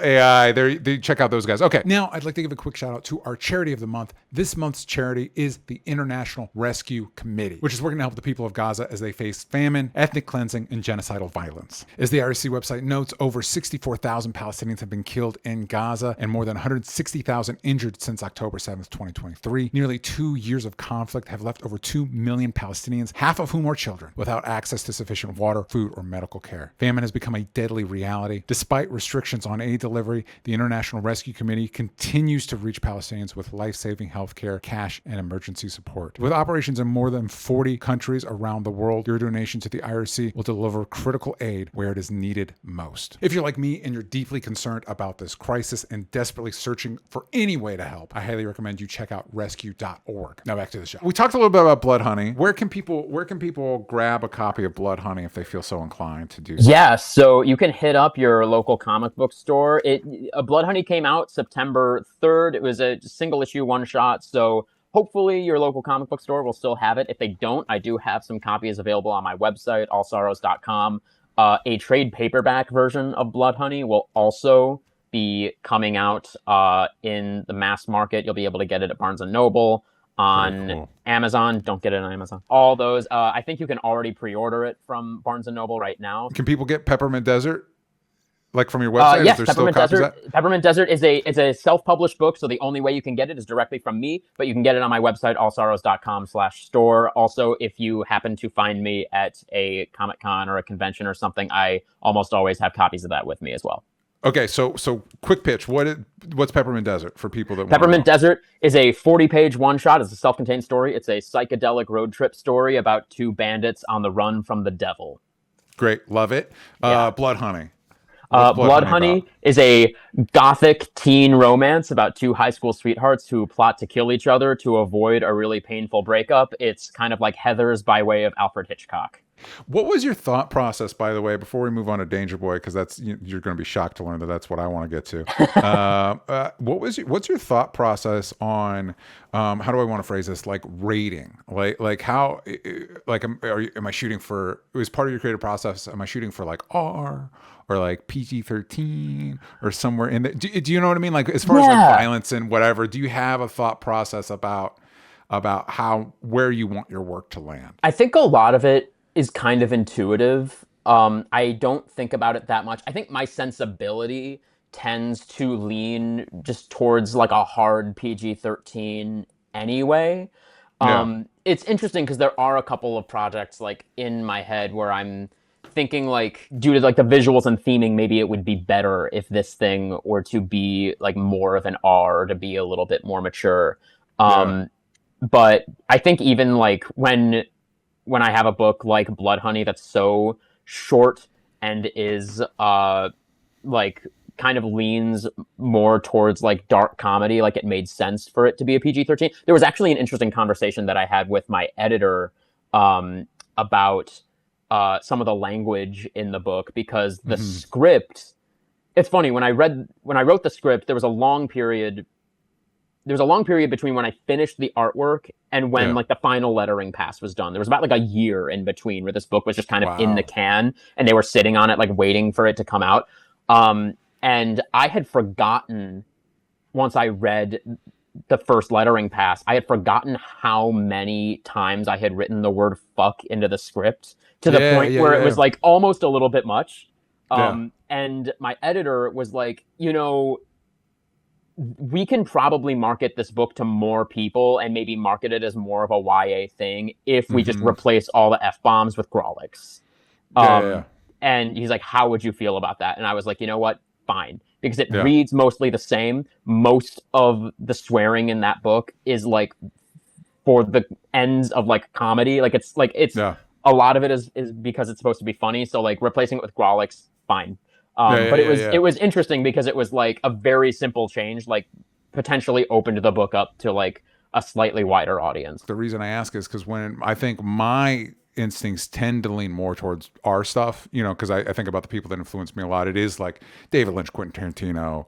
AI. They check out those guys. Okay, now I'd like to give a quick shout out to our charity of the month. This month's charity is the International Rescue Committee, which is working to help the people of Gaza as they face famine, ethnic cleansing, and genocidal violence. As the IRC website notes, over 64,000 Palestinians have been killed in Gaza and more than 160,000 injured since October 7th, 2023. Nearly 2 years of conflict have left over 2 million Palestinians, half of whom are children, without access to sufficient water, food, or medical care. Famine has become a deadly reality. Despite restrictions on aid delivery, the International Rescue Committee continues to reach Palestinians with life-saving healthcare, cash, and emergency support. With operations in more than 40 countries around the world, your donation to the IRC will deliver critical aid where it is needed most. If you're like me and you're deeply concerned about this crisis and desperately searching for any way to help, I highly recommend you check out rescue.org. Now back to the show. We talked a little bit about Blood Honey. Where can people grab a copy of Blood Honey if they feel so inclined to do so? Yeah, so you can hit up your local comic book store. Blood Honey came out September 3rd. It was a single issue one shot, so hopefully your local comic book store will still have it. If they don't, I do have some copies available on my website, allsorrows.com. A trade paperback version of Blood Honey will also be coming out in the mass market. You'll be able to get it at Barnes & Noble, on Amazon. Don't get it on Amazon. All those. I think you can already pre-order it from Barnes & Noble right now. Can people get Peppermint Desert? Like from your website? Yes, Peppermint Desert is a self-published book, so the only way you can get it is directly from me, but you can get it on my website, allsorrows.com/store. Also, if you happen to find me at a Comic-Con or a convention or something, I almost always have copies of that with me as well. Okay, so quick pitch. What's Peppermint Desert for people that Peppermint Desert is a 40-page one-shot. It's a self-contained story. It's a psychedelic road trip story about two bandits on the run from the devil. Great, love it. Yeah. Blood Honey. Blood Honey is a gothic teen romance about two high school sweethearts who plot to kill each other to avoid a really painful breakup. It's kind of like Heathers by way of Alfred Hitchcock. What was your thought process, by the way, before we move on to Danger Boy, because you're going to be shocked to learn that that's what I want to get to. What's your thought process on how do I want to phrase this, like rating, like how am I shooting for? It was part of your creative process. Am I shooting for like R or like PG-13 or somewhere in there? Do you know what I mean? Like as far as like violence and whatever, do you have a thought process about where you want your work to land? I think a lot of it is kind of intuitive. I don't think about it that much. I think my sensibility tends to lean just towards like a hard PG-13 anyway. It's interesting because there are a couple of projects like in my head where I'm thinking like due to like the visuals and theming, maybe it would be better if this thing were to be like more of an R or to be a little bit more mature. But I think even like when I have a book like Blood Honey that's so short and is like kind of leans more towards like dark comedy, like it made sense for it to be a PG-13. There was actually an interesting conversation that I had with my editor about some of the language in the book, because the script, it's funny, when I wrote the script, there was a long period between when I finished the artwork and when like the final lettering pass was done. There was about like a year in between where this book was just kind of in the can and they were sitting on it, like waiting for it to come out. And I had forgotten, once I read the first lettering pass, I had forgotten how many times I had written the word fuck into the script to the point where it was like almost a little bit much. And my editor was like, we can probably market this book to more people and maybe market it as more of a YA thing if we just replace all the F-bombs with Grawlix. And he's like, how would you feel about that? And I was like, you know what? Fine. Because it reads mostly the same. Most of the swearing in that book is like for the ends of like comedy. Like it's a lot of it is because it's supposed to be funny. So like replacing it with Grawlix, fine. But it was interesting because it was like a very simple change, like potentially opened the book up to like a slightly wider audience. The reason I ask is because when I think my instincts tend to lean more towards our stuff, because I think about the people that influence me a lot. It is like David Lynch, Quentin Tarantino,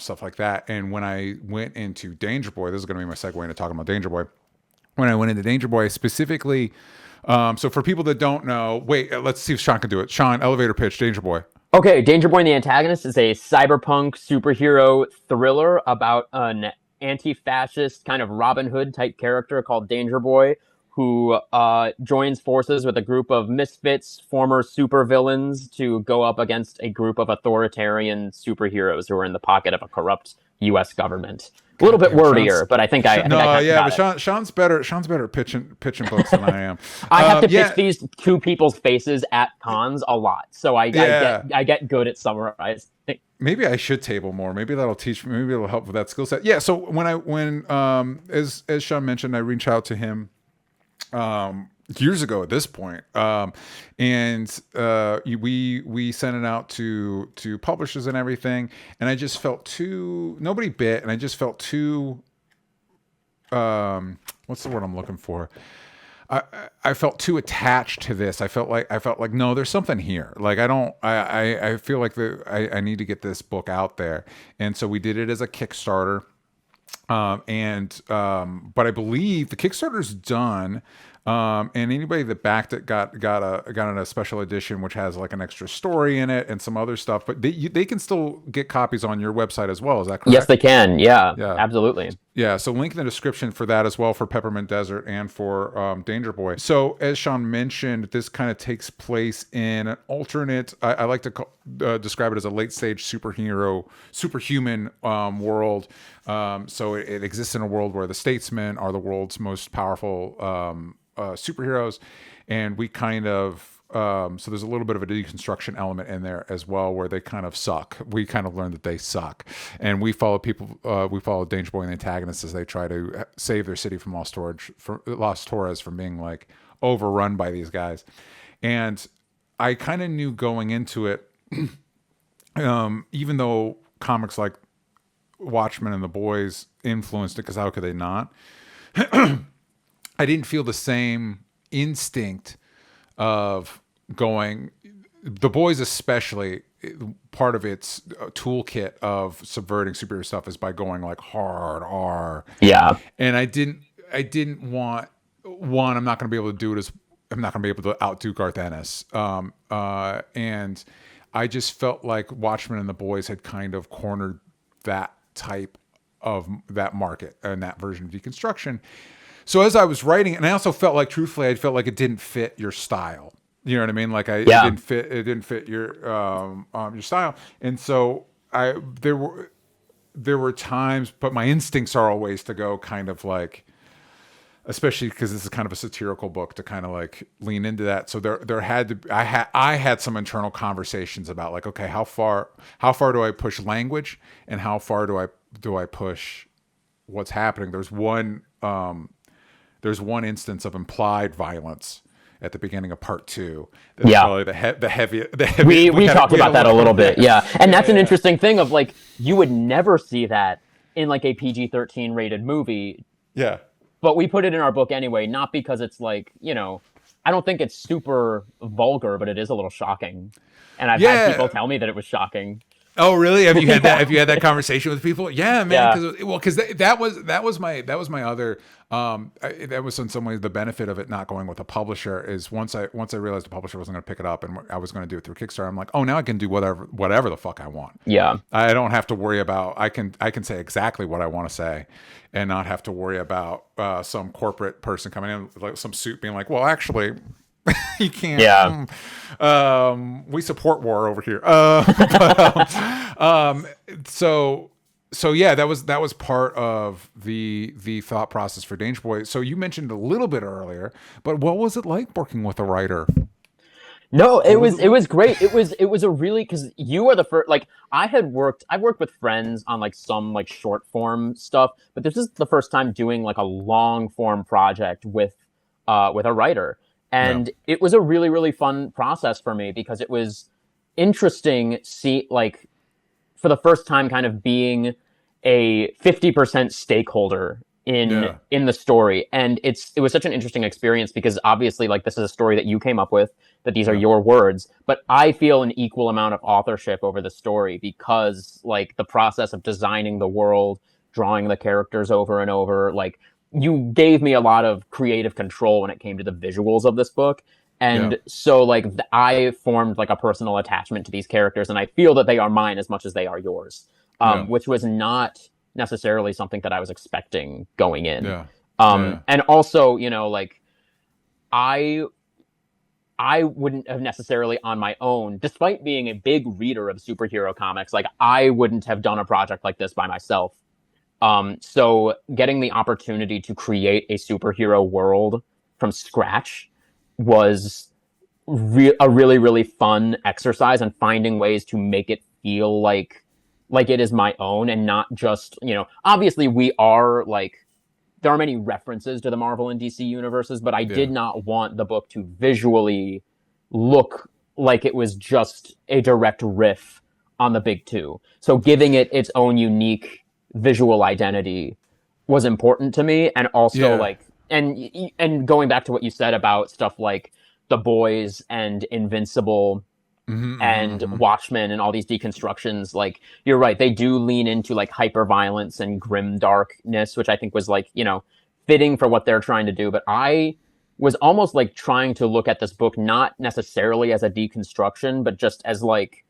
stuff like that. And when I went into Danger Boy, this is going to be my segue into talking about Danger Boy. When I went into Danger Boy specifically, so for people that don't know, wait, let's see if Sean can do it. Sean, elevator pitch, Danger Boy. Okay, Danger Boy and the Antagonist is a cyberpunk superhero thriller about an anti-fascist kind of Robin Hood type character called Danger Boy who joins forces with a group of misfits, former supervillains, to go up against a group of authoritarian superheroes who are in the pocket of a corrupt U.S. government. A little God bit damn, Sean's wordier, but I think I no, kind of yeah, got but it. Sean's better. Sean's better at pitching books than I am. I have to pitch Yeah, these two people's faces at cons a lot, so yeah. I get good at summarizing. Maybe I should table more. Maybe that'll teach me. Maybe it'll help with that skill set. Yeah. So when as Sean mentioned, I reached out to him years ago at this point, and we sent it out to publishers and everything, and I just felt too nobody bit, and I just felt too what's the word I'm looking for? I, I felt too attached to this. I felt like no, there's something here. Like I don't. I feel like I need to get this book out there, and so we did it as a Kickstarter. But I believe the Kickstarter's done. And anybody that backed it got a special edition which has like an extra story in it and some other stuff. But they can still get copies on your website as well. Is that Yes, correct? they can. Yeah, Yeah. absolutely. Yeah, so link in the description for that as well for Peppermint Desert and for Danger Boy. So as Sean mentioned, this kind of takes place in an alternate. I like to describe it as a late stage superhuman world. So it exists in a world where the statesmen are the world's most powerful superheroes, and we kind of. So there's a little bit of a deconstruction element in there as well, where they kind of suck. We kind of learn that they suck, and we follow people. We follow Danger Boy and the antagonists as they try to save their city from Lost Torres from being like overrun by these guys. And I kind of knew going into it, even though comics like Watchmen and The Boys influenced it, because how could they not? I didn't feel the same instinct of going. The Boys, especially, part of its toolkit of subverting superhero stuff is by going like hard R. Yeah. And I didn't want one. I'm not going to be able to do it as I'm not going to be able to outdo Garth Ennis. And I just felt like Watchmen and The Boys had kind of cornered that type of that market and that version of deconstruction. So as I was writing, and I also felt like, truthfully, I felt like it didn't fit your style. You know what I mean? Like it Yeah. didn't fit your style. And so there were times, but my instincts are always to go kind of like, especially because this is kind of a satirical book, to kind of like lean into that. So there had to I had some internal conversations about like, okay, how far do I push language, and how far do I push what's happening? There's one instance of implied violence at the beginning of part 2. That's Yeah. probably the heavy. We talked about that a little bit. Yeah. And that's an yeah. interesting thing of like, you would never see that in like a PG-13 rated movie, Yeah. but we put it in our book anyway, not because it's like, I don't think it's super vulgar, but it is a little shocking. And I've had people Yeah. tell me that it was shocking. Oh, really? Have you had that? Have you had that conversation with people? Yeah, man. Yeah. Because that was my other. That was in some ways the benefit of it not going with a publisher is once I realized the publisher wasn't going to pick it up and I was going to do it through Kickstarter. I'm like, oh, now I can do whatever the fuck I want. Yeah. I don't have to worry about. I can say exactly what I want to say, and not have to worry about some corporate person coming in like some suit being like, well, actually. You can't. Yeah. We support war over here. So yeah, that was part of the thought process for Danger Boy. So you mentioned a little bit earlier, but what was it like working with a writer? No, it was great. It was a really, because you were the first. Like I've worked with friends on like some like short form stuff, but this is the first time doing like a long form project with a writer. And it was a really, really fun process for me because it was interesting like for the first time kind of being a 50% stakeholder in the story. And it was such an interesting experience because obviously like this is a story that you came up with, that these are your words, but I feel an equal amount of authorship over the story because like the process of designing the world, drawing the characters over and over, like you gave me a lot of creative control when it came to the visuals of this book. And so like I formed like a personal attachment to these characters, and I feel that they are mine as much as they are yours, Yeah. which was not necessarily something that I was expecting going in. Yeah. Yeah. And also, you know, like I I wouldn't have necessarily on my own, despite being a big reader of superhero comics, like I wouldn't have done a project like this by myself. So getting the opportunity to create a superhero world from scratch was a really, really fun exercise, and finding ways to make it feel like it is my own, and not just, you know, obviously we are like, there are many references to the Marvel and DC universes, but I Yeah. did not want the book to visually look like it was just a direct riff on the big two. So giving it its own unique visual identity was important to me. And also Yeah. like, and going back to what you said about stuff like The Boys and Invincible Mm-hmm, mm-hmm, and mm-hmm. Watchmen and all these deconstructions, like you're right, they do lean into like hyper violence and grim darkness, which I think was like, you know, fitting for what they're trying to do. But I was almost like trying to look at this book not necessarily as a deconstruction, but just as like,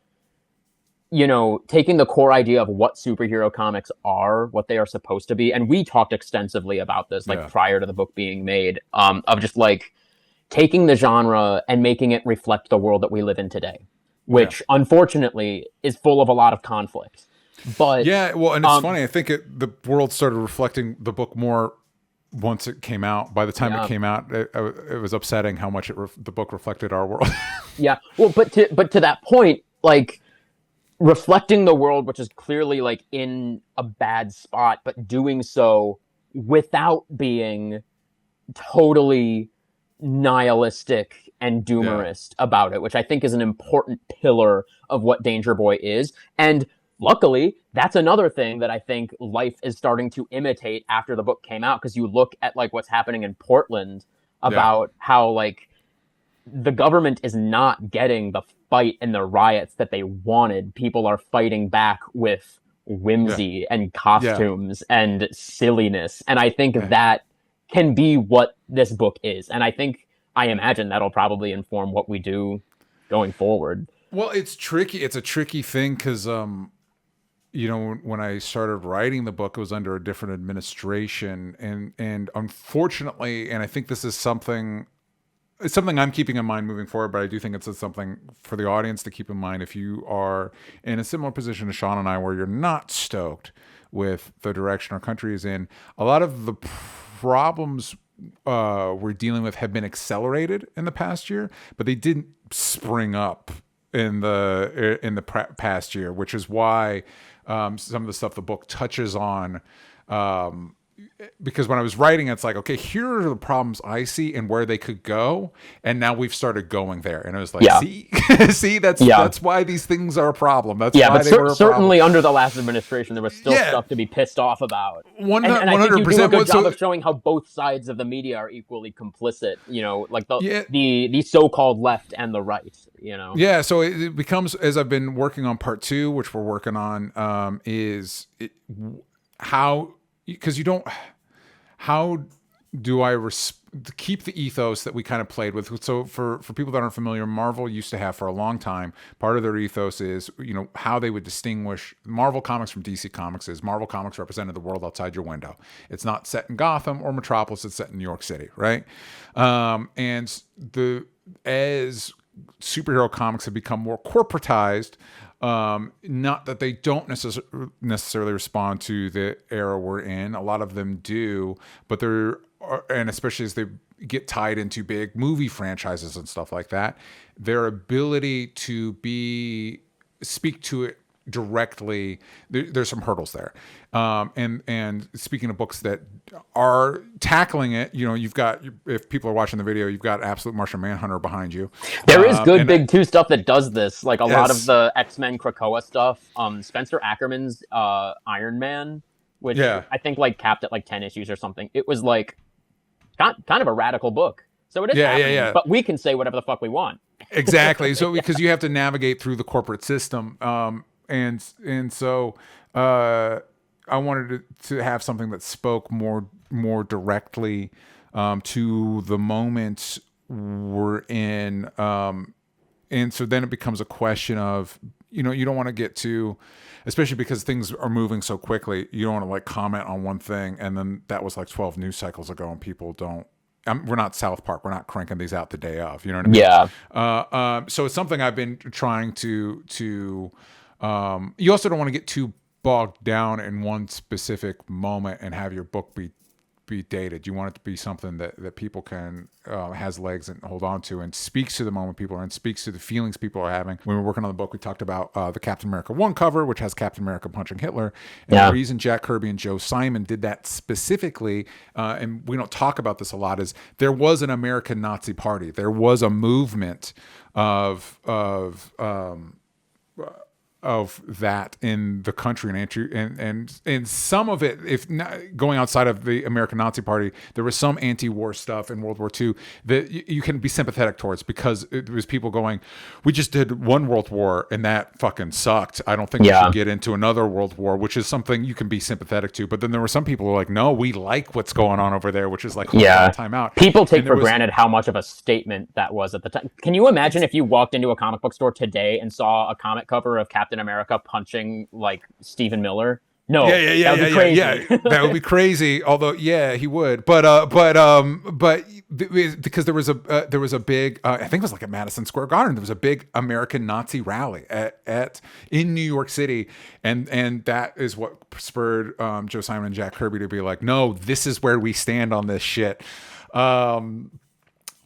you know, taking the core idea of what superhero comics are, what they are supposed to be. And we talked extensively about this like Yeah. prior to the book being made, of just like taking the genre and making it reflect the world that we live in today, Yeah. which unfortunately is full of a lot of conflict. But Yeah. Well, and it's um, funny. I think the world started reflecting the book more once it came out. By the time it yeah, came out, it was upsetting how much the book reflected our world. yeah. Well, but to that point, like reflecting the world, which is clearly like in a bad spot, but doing so without being totally nihilistic and Yeah. doomerist about it, which I think is an important pillar of what Danger Boy is. And luckily, that's another thing that I think life is starting to imitate after the book came out, because you look at like what's happening in Portland Yeah. about how like the government is not getting the fight and the riots that they wanted. People are fighting back with Yeah. whimsy and Yeah. costumes and silliness. And I think Yeah. that can be what this book is. And I imagine that'll probably inform what we do going forward. Well, it's tricky. It's a tricky thing because, you know, when I started writing the book, it was under a different administration, and unfortunately, and I think this is something. It's something I'm keeping in mind moving forward, but I do think it's something for the audience to keep in mind if you are in a similar position to Sean and I, where you're not stoked with the direction our country is in. A lot of the problems we're dealing with have been accelerated in the past year, but they didn't spring up in the past year, which is why some of the stuff the book touches on. Because when I was writing, it's like, okay, here are the problems I see and where they could go, and now we've started going there, and it was like, Yeah. see, see, Yeah. that's why these things are a problem. That's Yeah, why but they were a problem. certainly under the last administration, there was still Yeah, stuff to be pissed off about. one And I think hundred you do a percent. good job So of showing how both sides of the media are equally complicit. You know, like yeah, the so-called left and the right. You know. yeah. So it becomes, as I've been working on part two, which we're working on, how, because you don't. How do I keep the ethos that we kind of played with? So for people that aren't familiar, Marvel used to have for a long time, part of their ethos is, you know, how they would distinguish Marvel Comics from DC Comics is Marvel Comics represented the world outside your window. It's not set in Gotham or Metropolis, it's set in New York City, right? And as superhero comics have become more corporatized, not that they don't necessarily respond to the era we're in. A lot of them do, but and especially as they get tied into big movie franchises and stuff like that, their ability to speak to it directly, there's some hurdles there. And speaking of books that are tackling it, you know, you've got, if people are watching the video, you've got Absolute Martian Manhunter behind you. There is good And big two stuff that does this, like a lot of yes, the X-Men Krakoa stuff. Spencer Ackerman's Iron Man, which yeah, I think like capped at like 10 issues or something. It was like kind of a radical book. So it is happening, yeah. but we can say whatever the fuck we want. Exactly. So because you have to navigate through the corporate system, and so I wanted to have something that spoke more directly to the moment we're in. And so then it becomes a question of, you know, you don't want to get too, especially because things are moving so quickly. You don't want to like comment on one thing and then that was like 12 news cycles ago and people don't. We're not South Park. We're not cranking these out the day of. You know what I mean? Yeah. So it's something I've been trying to. You also don't want to get too bogged down in one specific moment and have your book be dated. You want it to be something that people can has legs and hold on to and speaks to the moment people are in, speaks to the feelings people are having. When we were working on the book, we talked about the Captain America 1 cover, which has Captain America punching Hitler. And the reason Jack Kirby and Joe Simon did that specifically, and we don't talk about this a lot, is there was an American Nazi Party. There was a movement of that in the country and some of it, if not going outside of the American Nazi Party, there was some anti-war stuff in World War II that you can be sympathetic towards because it was people going, we just did one World War and that fucking sucked. I don't think we should get into another World War, which is something you can be sympathetic to. But then there were some people who were like, no, we like what's going on over there, which is like, time out. People take for granted how much of a statement that was at the time. Can you imagine if you walked into a comic book store today and saw a comic cover of Captain America punching like Stephen Miller? No, that would be crazy. That would be crazy. Although, he would. But because there was a big, I think it was like at Madison Square Garden, there was a big American Nazi rally in New York City, and that is what spurred Joe Simon and Jack Kirby to be like, no, this is where we stand on this shit.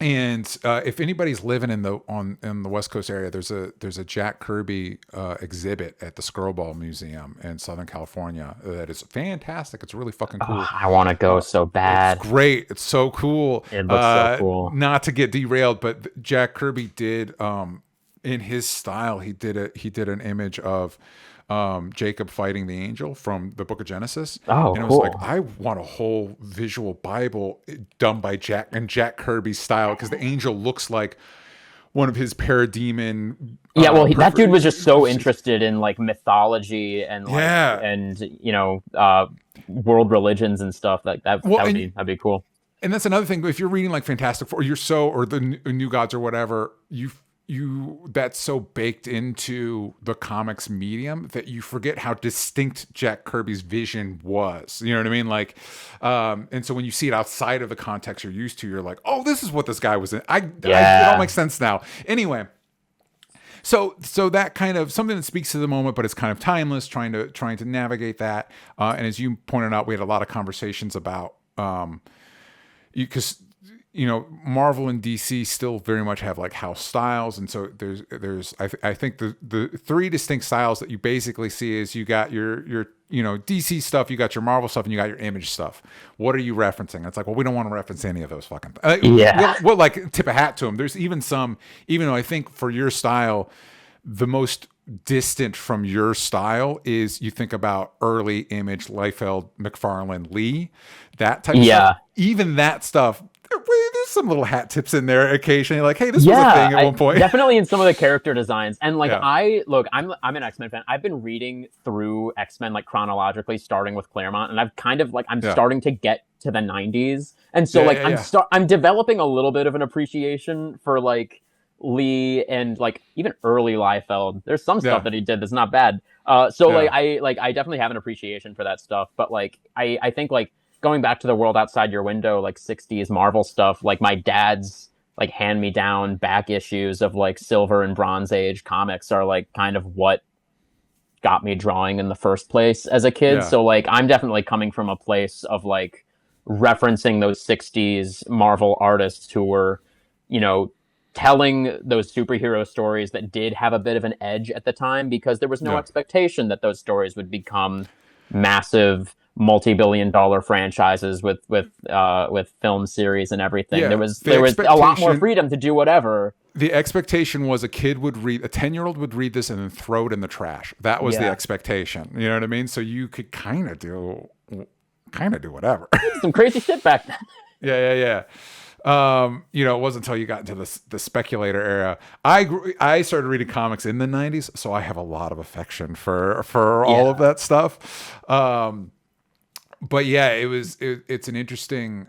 And if anybody's living in the West Coast area, there's a Jack Kirby exhibit at the Squirrel Ball Museum in Southern California that is fantastic. It's really fucking cool. I want to go so bad. It's great. It's so cool. It looks so cool. Not to get derailed, but Jack Kirby did in his style. He did an image of Jacob fighting the angel from the Book of Genesis. Oh, and it was like, I want a whole visual Bible done by Jack Kirby's style, because the angel looks like one of his parademon. That dude was just so interested in like mythology and and world religions and stuff. That'd be cool. And that's another thing. If you're reading like Fantastic Four, or the New Gods or whatever, that's so baked into the comics medium that you forget how distinct Jack Kirby's vision was. You know what I mean? Like, and so when you see it outside of the context you're used to, you're like, oh, this is what this guy was in. It all makes sense now. Anyway, so that kind of something that speaks to the moment, but it's kind of timeless, trying to navigate that. And as you pointed out, we had a lot of conversations about, because Marvel and DC still very much have like house styles, and so there's I think the three distinct styles that you basically see is you got your DC stuff, you got your Marvel stuff, and you got your Image stuff. What are you referencing? It's like, well, we don't want to reference any of those fucking we'll like tip a hat to them. There's even some, even though I think for your style, the most distant from your style is, you think about early Image, Liefeld, McFarlane, Lee, that type of stuff. Even that stuff, there's some little hat tips in there occasionally, like, hey, this was a thing at one point. Definitely in some of the character designs. And like, I'm an X-Men fan. I've been reading through X-Men like chronologically, starting with Claremont, and I've kind of like, I'm starting to get to the 90s. And so I'm developing a little bit of an appreciation for like Lee and like even early Liefeld. There's some stuff that he did that's not bad. I definitely have an appreciation for that stuff. But like, I think like, going back to the world outside your window, like 60s Marvel stuff, like my dad's like hand-me-down back issues of like Silver and Bronze Age comics are like kind of what got me drawing in the first place as a kid. So like, I'm definitely coming from a place of like referencing those 60s Marvel artists who were, telling those superhero stories that did have a bit of an edge at the time, because there was no expectation that those stories would become massive multi-billion-dollar franchises with film series and everything. There was a lot more freedom to do whatever. The expectation was a 10-year-old would read this and then throw it in the trash. That was the expectation. You know what I mean? So you could kind of do whatever. Some crazy shit back then. Yeah. It wasn't until you got into the speculator era. I started reading comics in the 90s, so I have a lot of affection for all of that stuff. But yeah, it's an interesting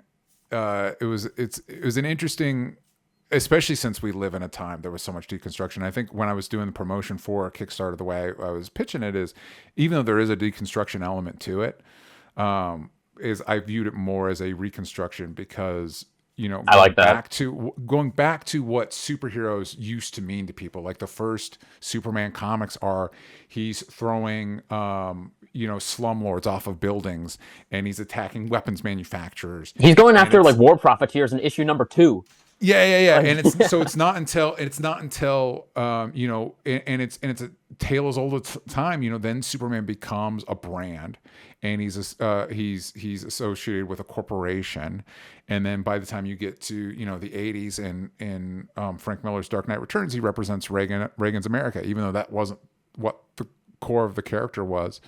especially since we live in a time there was so much deconstruction. I think when I was doing the promotion for Kickstarter, the way I was pitching it is, even though there is a deconstruction element to it, is I viewed it more as a reconstruction because, you know, I like that. going back to what superheroes used to mean to people. Like the first Superman comics are, he's throwing, you know, slumlords off of buildings, and he's attacking weapons manufacturers. He's going after like war profiteers in issue number 2. Yeah. And it's not until you know, and it's a tale as old as time. You know, then Superman becomes a brand, and he's associated with a corporation, and then by the time you get to, you know, the 80s and in Frank Miller's Dark Knight Returns, he represents Reagan's America, even though that wasn't what the core of the character was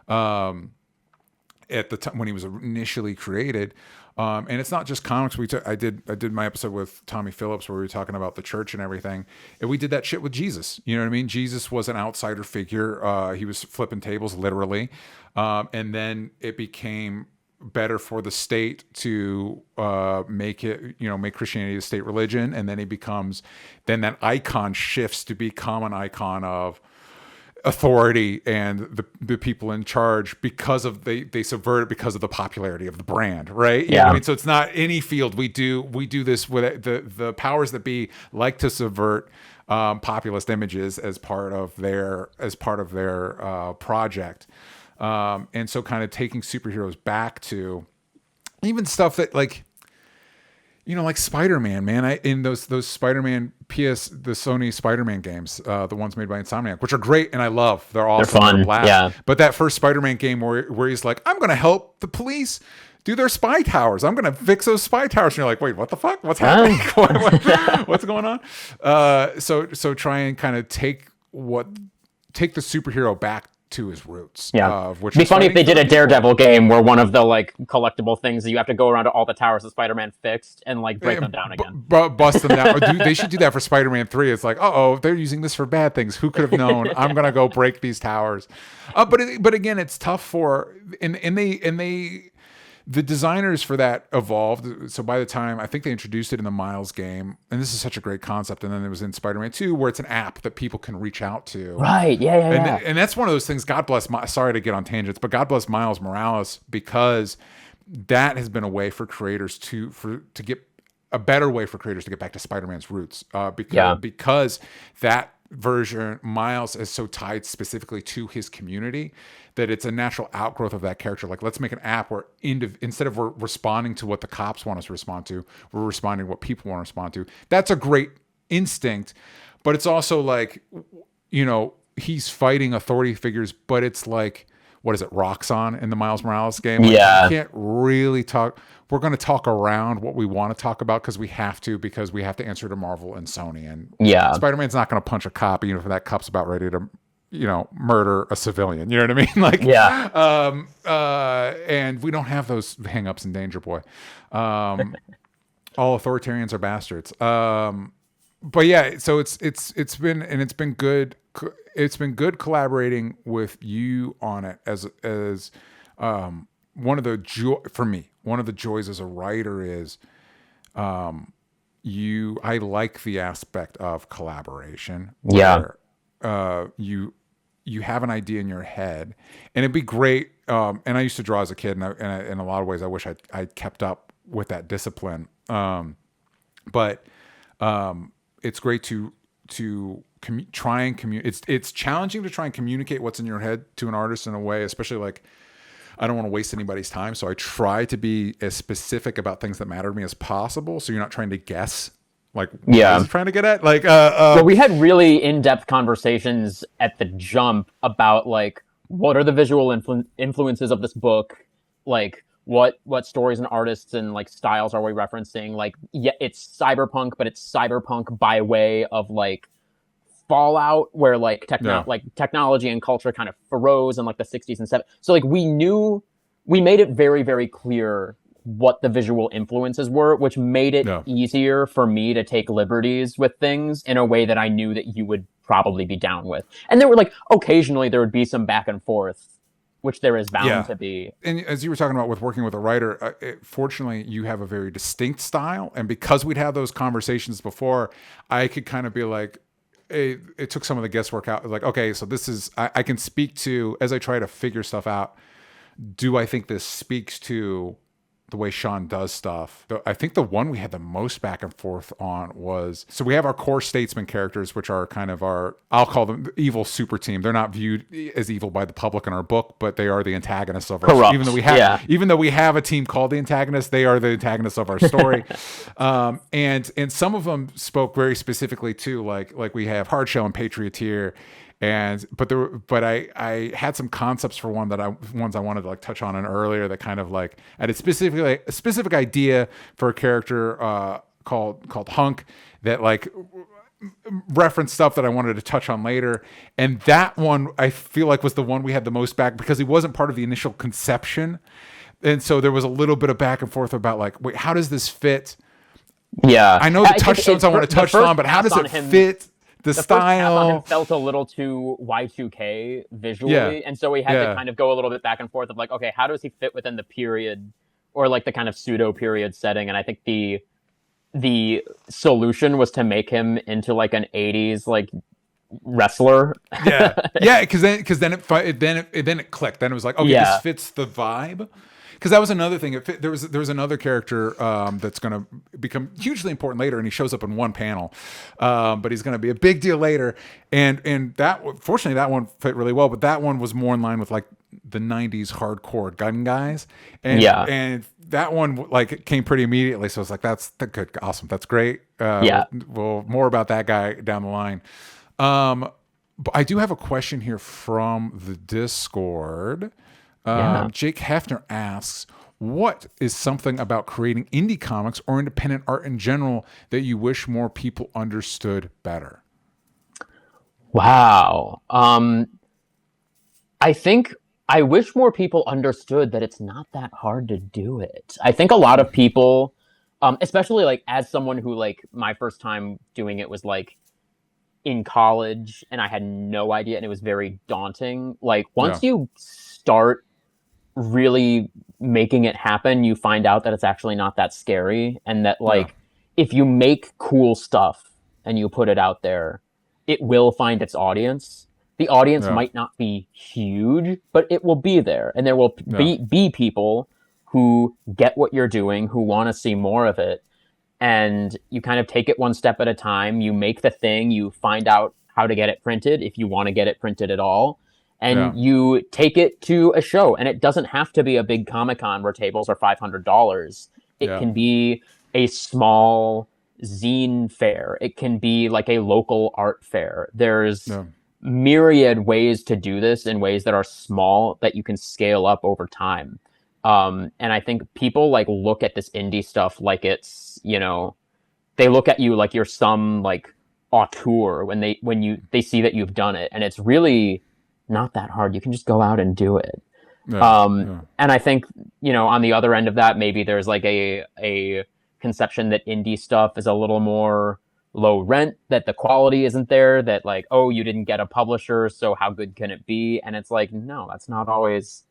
at the time when he was initially created. And it's not just comics. I did my episode with Tommy Phillips where we were talking about the church and everything, and we did that shit with Jesus. You know what I mean? Jesus was an outsider figure. He was flipping tables literally, and then it became better for the state to make Christianity a state religion, and then that icon shifts to become an icon of authority and the people in charge because of they subvert it because of the popularity of the brand, right? You know what I mean? So it's not any field. We do this with the powers that be like to subvert populist images as part of their project, and so kind of taking superheroes back to even stuff that, like, you know, like Spider-Man, man. In those Spider-Man the Sony Spider-Man games, the ones made by Insomniac, which are great and I love. They're awesome. They're fun. Blast. Yeah. But that first Spider-Man game where he's like, I'm going to help the police do their spy towers. I'm going to fix those spy towers. And you're like, wait, what the fuck? What's happening? What's going on? So try and kind of take the superhero back to his roots. Yeah. Which It'd be funny if they did a people. Daredevil game where one of the like collectible things that you have to go around to all the towers that Spider-Man fixed and like break them down again. Bust them down. They should do that for Spider-Man 3. It's like, they're using this for bad things. Who could have known? I'm gonna go break these towers. But again, it's tough for the designers for that evolved. So by the time I think they introduced it in the Miles game, and this is such a great concept, and then it was in Spider-Man 2 where it's an app that people can reach out to. Right. Yeah. And that's one of those things. God bless. Sorry to get on tangents, but God bless Miles Morales, because that has been a way for creators to get a better way for creators to get back to Spider-Man's roots. Because that version, Miles, is so tied specifically to his community that it's a natural outgrowth of that character. Like, let's make an app where instead of we're responding to what the cops want us to respond to, we're responding to what people want to respond to. That's a great instinct, but it's also like, you know, he's fighting authority figures, but it's like, what is it, Roxxon in the Miles Morales game? Like, you can't really talk. We're going to talk around what we want to talk about because we have to answer to Marvel and Sony. And Spider-Man's not going to punch a cop, even if that cop's about ready to, you know, murder a civilian. You know what I mean? Like, and we don't have those hangups in Danger Boy. All authoritarians are bastards. But yeah, so it's been good. It's been good collaborating with you on it as one of the joys as a writer is I like the aspect of collaboration where you have an idea in your head, and it'd be great. And I used to draw as a kid, and in a lot of ways I wish I'd kept up with that discipline. But it's great to try and communicate. It's challenging to try and communicate what's in your head to an artist in a way, especially like, I don't want to waste anybody's time. So I try to be as specific about things that matter to me as possible. So you're not trying to guess, like, what I was trying to get at. Like, well, we had really in-depth conversations at the jump about like, what are the visual influences of this book? Like, what stories and artists and like styles are we referencing? Like, yeah, it's cyberpunk, but it's cyberpunk by way of like Fallout, where like technology and culture kind of froze in like the 60s and 70s. So like we made it very, very clear what the visual influences were, which made it easier for me to take liberties with things in a way that I knew that you would probably be down with. And there were like, occasionally there would be some back and forth which there is bound Yeah. to be. And as you were talking about with working with a writer, fortunately, you have a very distinct style. And because we'd had those conversations before, I could kind of be like, it took some of the guesswork out. Like, okay, so this is, I can speak to, as I try to figure stuff out, do I think this speaks to the way Sean does stuff? I think the one we had the most back and forth on was, so we have our core statesman characters, which are kind of our, I'll call them the evil super team. They're not viewed as evil by the public in our book, but they are the antagonists of our, Corrupt. even though we have a team called the antagonists, they are the antagonists of our story. And some of them spoke very specifically too, like we have Hardshell and Patrioteer. But I had some concepts for ones I wanted to like touch on earlier that kind of like I had a specific idea for a character called Hunk that like reference stuff that I wanted to touch on later. And that one I feel like was the one we had the most back because he wasn't part of the initial conception. And so there was a little bit of back and forth about like, wait, how does this fit? Yeah. I know the touchstones I want to touch on, but how does it fit? The style first pass on him felt a little too Y2K visually, and so we had to kind of go a little bit back and forth of like, okay, how does he fit within the period or like the kind of pseudo period setting? And I think the solution was to make him into like an 80s like wrestler. Yeah, because then it clicked. Then it was like, okay, this fits the vibe. Because that was another thing. There was another character that's going to become hugely important later, and he shows up in one panel, but he's going to be a big deal later. And that, fortunately, that one fit really well. But that one was more in line with like the '90s hardcore gun guys, and that one like came pretty immediately. So I was like, that's good, awesome, that's great. Well, more about that guy down the line. But I do have a question here from the Discord. Jake Hefner asks, what is something about creating indie comics or independent art in general that you wish more people understood better? Wow. I think I wish more people understood that it's not that hard to do it. I think a lot of people, especially like as someone who like my first time doing it was like in college and I had no idea and it was very daunting. Like once you start really making it happen, you find out that it's actually not that scary, and that like if you make cool stuff and you put it out there, it will find its audience. The audience might not be huge, but it will be there, and there will be people who get what you're doing, who want to see more of it. And you kind of take it one step at a time. You make the thing, you find out how to get it printed if you want to get it printed at all. And you take it to a show, and it doesn't have to be a big Comic-Con where tables are $500. It can be a small zine fair. It can be like a local art fair. There's myriad ways to do this in ways that are small that you can scale up over time. And I think people like look at this indie stuff like it's, you know, they look at you like you're some like auteur when they see that you've done it, and it's really not that hard. You can just go out and do it. And I think, you know, on the other end of that, maybe there's like a conception that indie stuff is a little more low rent, that the quality isn't there, that like, oh, you didn't get a publisher, so how good can it be? And it's like, no, that's not always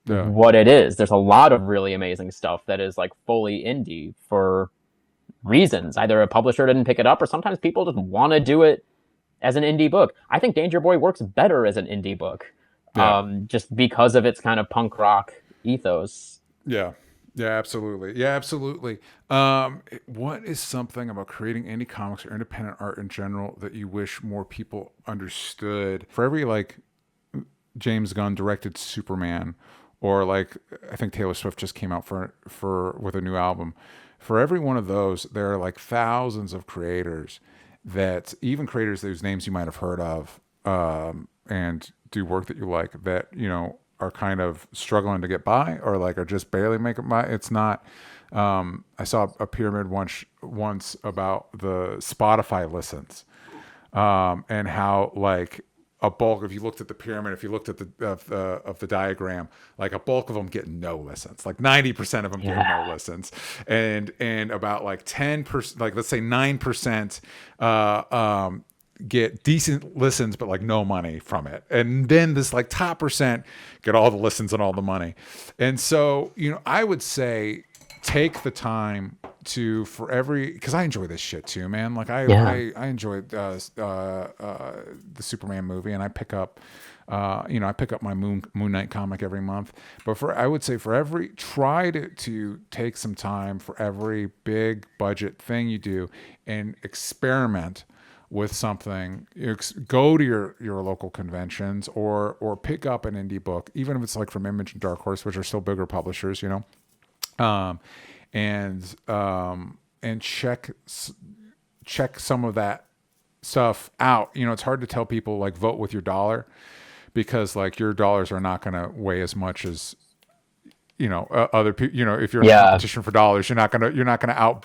what it is. There's a lot of really amazing stuff that is like fully indie for reasons. Either a publisher didn't pick it up, or sometimes people just want to do it as an indie book. I think Danger Boy works better as an indie book, just because of its kind of punk rock ethos. Yeah, absolutely. What is something about creating indie comics or independent art in general that you wish more people understood? For every like James Gunn directed Superman, or like I think Taylor Swift just came out for with a new album. For every one of those, there are like thousands of creators that even creators whose names you might have heard of and do work that you like that, you know, are kind of struggling to get by, or like are just barely making by. It's not. I saw a pyramid once about the Spotify listens, and how like a bulk. If you looked at the pyramid, if you looked at the diagram, like a bulk of them get no listens. Like 90% of them get no listens, and about like 10%, like let's say 9%, get decent listens, but like no money from it. And then this like top percent get all the listens and all the money. And so, I would say take the time to, for every, because I enjoy this shit too, man. Like I enjoyed the Superman movie, and I pick up my Moon Knight comic every month. But I would say try to take some time for every big budget thing you do and experiment with something. Go to your local conventions, or pick up an indie book, even if it's like from Image and Dark Horse, which are still bigger publishers, and check some of that stuff out. It's hard to tell people like vote with your dollar, because like your dollars are not going to weigh as much as other people. If you're in a competition for dollars, you're not gonna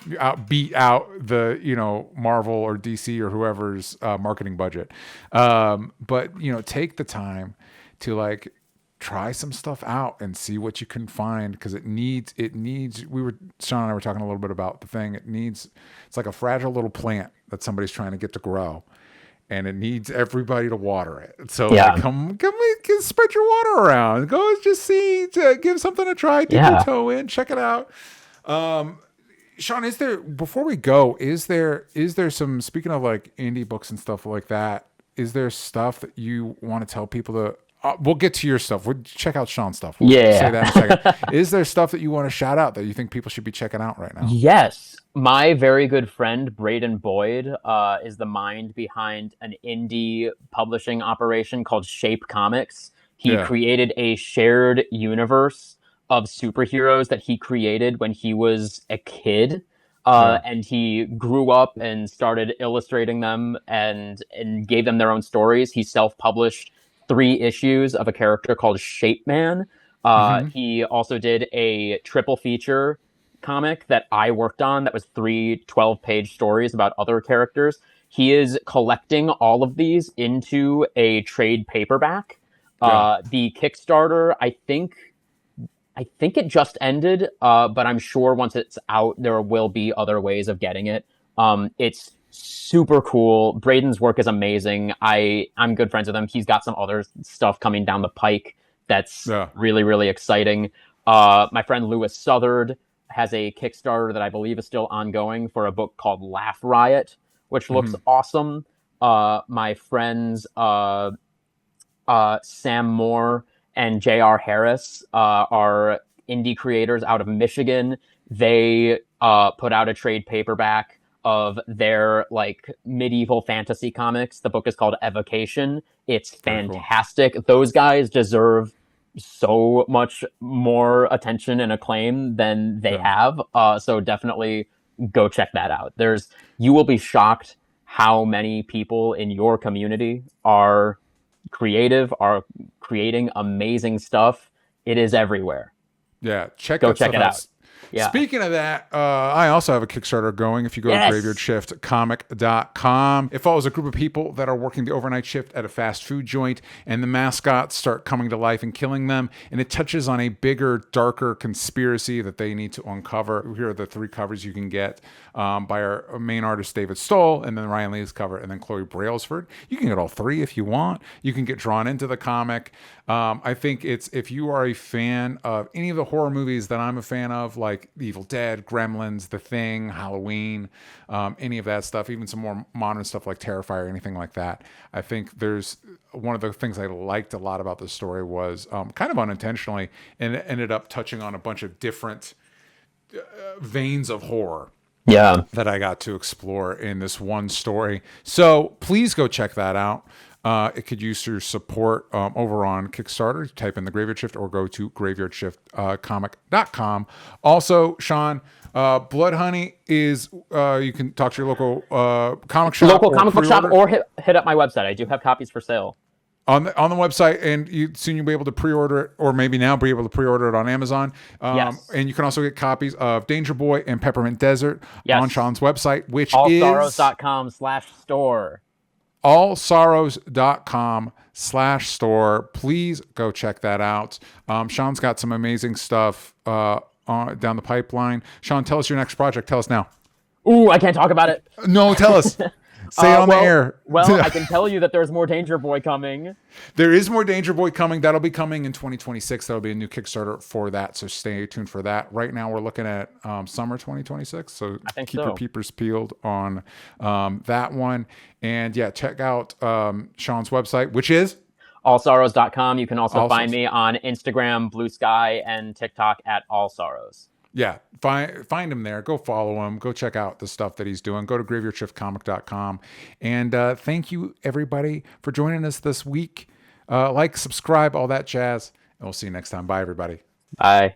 beat out the Marvel or DC or whoever's marketing budget. But take the time to like try some stuff out and see what you can find, because it needs Sean and I were talking a little bit about the thing. It's like a fragile little plant that somebody's trying to get to grow, and it needs everybody to water it. So like, come spread your water around. Go just give something a try. Dip your toe in, check it out. Sean, before we go, is there some, speaking of like indie books and stuff like that, is there stuff that you want to tell people to, we'll get to your stuff. We'll check out Sean's stuff. We'll say that in a second. Is there stuff that you want to shout out that you think people should be checking out right now? Yes. My very good friend, Braden Boyd, is the mind behind an indie publishing operation called Shape Comics. He created a shared universe of superheroes that he created when he was a kid. And he grew up and started illustrating them and gave them their own stories. He self-published 3 issues of a character called Shape Man. He also did a triple feature comic that I worked on that was 3 12-page stories about other characters. He is collecting all of these into a trade paperback. The Kickstarter, I think it just ended, but I'm sure once it's out, there will be other ways of getting it. It's super cool. Braden's work is amazing. I'm good friends with him. He's got some other stuff coming down the pike that's really, really exciting. My friend Lewis Southard has a Kickstarter that I believe is still ongoing for a book called Laugh Riot, which looks awesome. My friends Sam Moore and J.R. Harris are indie creators out of Michigan. They put out a trade paperback of their like medieval fantasy comics. The book is called Evocation. It's fantastic. Cool. Those guys deserve so much more attention and acclaim than they have. So definitely go check that out. You will be shocked how many people in your community are creative, are creating amazing stuff. It is everywhere. Yeah, check it out. Yeah. Speaking of that, I also have a Kickstarter going. If you go to graveyardshiftcomic.com, it follows a group of people that are working the overnight shift at a fast food joint, and the mascots start coming to life and killing them. And it touches on a bigger, darker conspiracy that they need to uncover. Here are the 3 covers you can get by our main artist, David Stoll, and then Ryan Lee's cover, and then Chloe Brailsford. You can get all 3 if you want. You can get drawn into the comic. I think if you are a fan of any of the horror movies that I'm a fan of, like The Evil Dead, Gremlins, The Thing, Halloween, any of that stuff, even some more modern stuff like Terrifier, anything like that. I think there's one of the things I liked a lot about the story was kind of unintentionally, and it ended up touching on a bunch of different veins of horror. That I got to explore in this one story. So please go check that out. It could use your support over on Kickstarter. Type in the Graveyard Shift or go to graveyardshiftcomic.com. Also, Sean, Blood Honey is you can talk to your local comic shop, local comic book shop, or hit up my website. I do have copies for sale on the website, and soon you'll be able to pre-order it, or maybe now be able to pre-order it on Amazon. And you can also get copies of Danger Boy and Peppermint Desert on Sean's website, which is allsorrows.com/store. allsorrows.com/store. Please go check that out. Sean's got some amazing stuff down the pipeline. Sean, tell us your next project. Tell us now. Ooh, I can't talk about it. No, tell us. Say it on the Well, air. I can tell you that there's more Danger Boy coming. There is more Danger Boy coming. That'll be coming in 2026. That'll be a new Kickstarter for that. So stay tuned for that. Right now, we're looking at summer 2026. So I think keep so. your peepers peeled on that one. And yeah, check out Sean's website, which is allsorrows.com. You can also All find Sorrows. me on Instagram, Blue Sky, and TikTok at All Sorrows. Yeah, find him there. Go follow him. Go check out the stuff that he's doing. Go to graveyardshiftcomic.com. And thank you, everybody, for joining us this week. Like, subscribe, all that jazz. And we'll see you next time. Bye, everybody. Bye.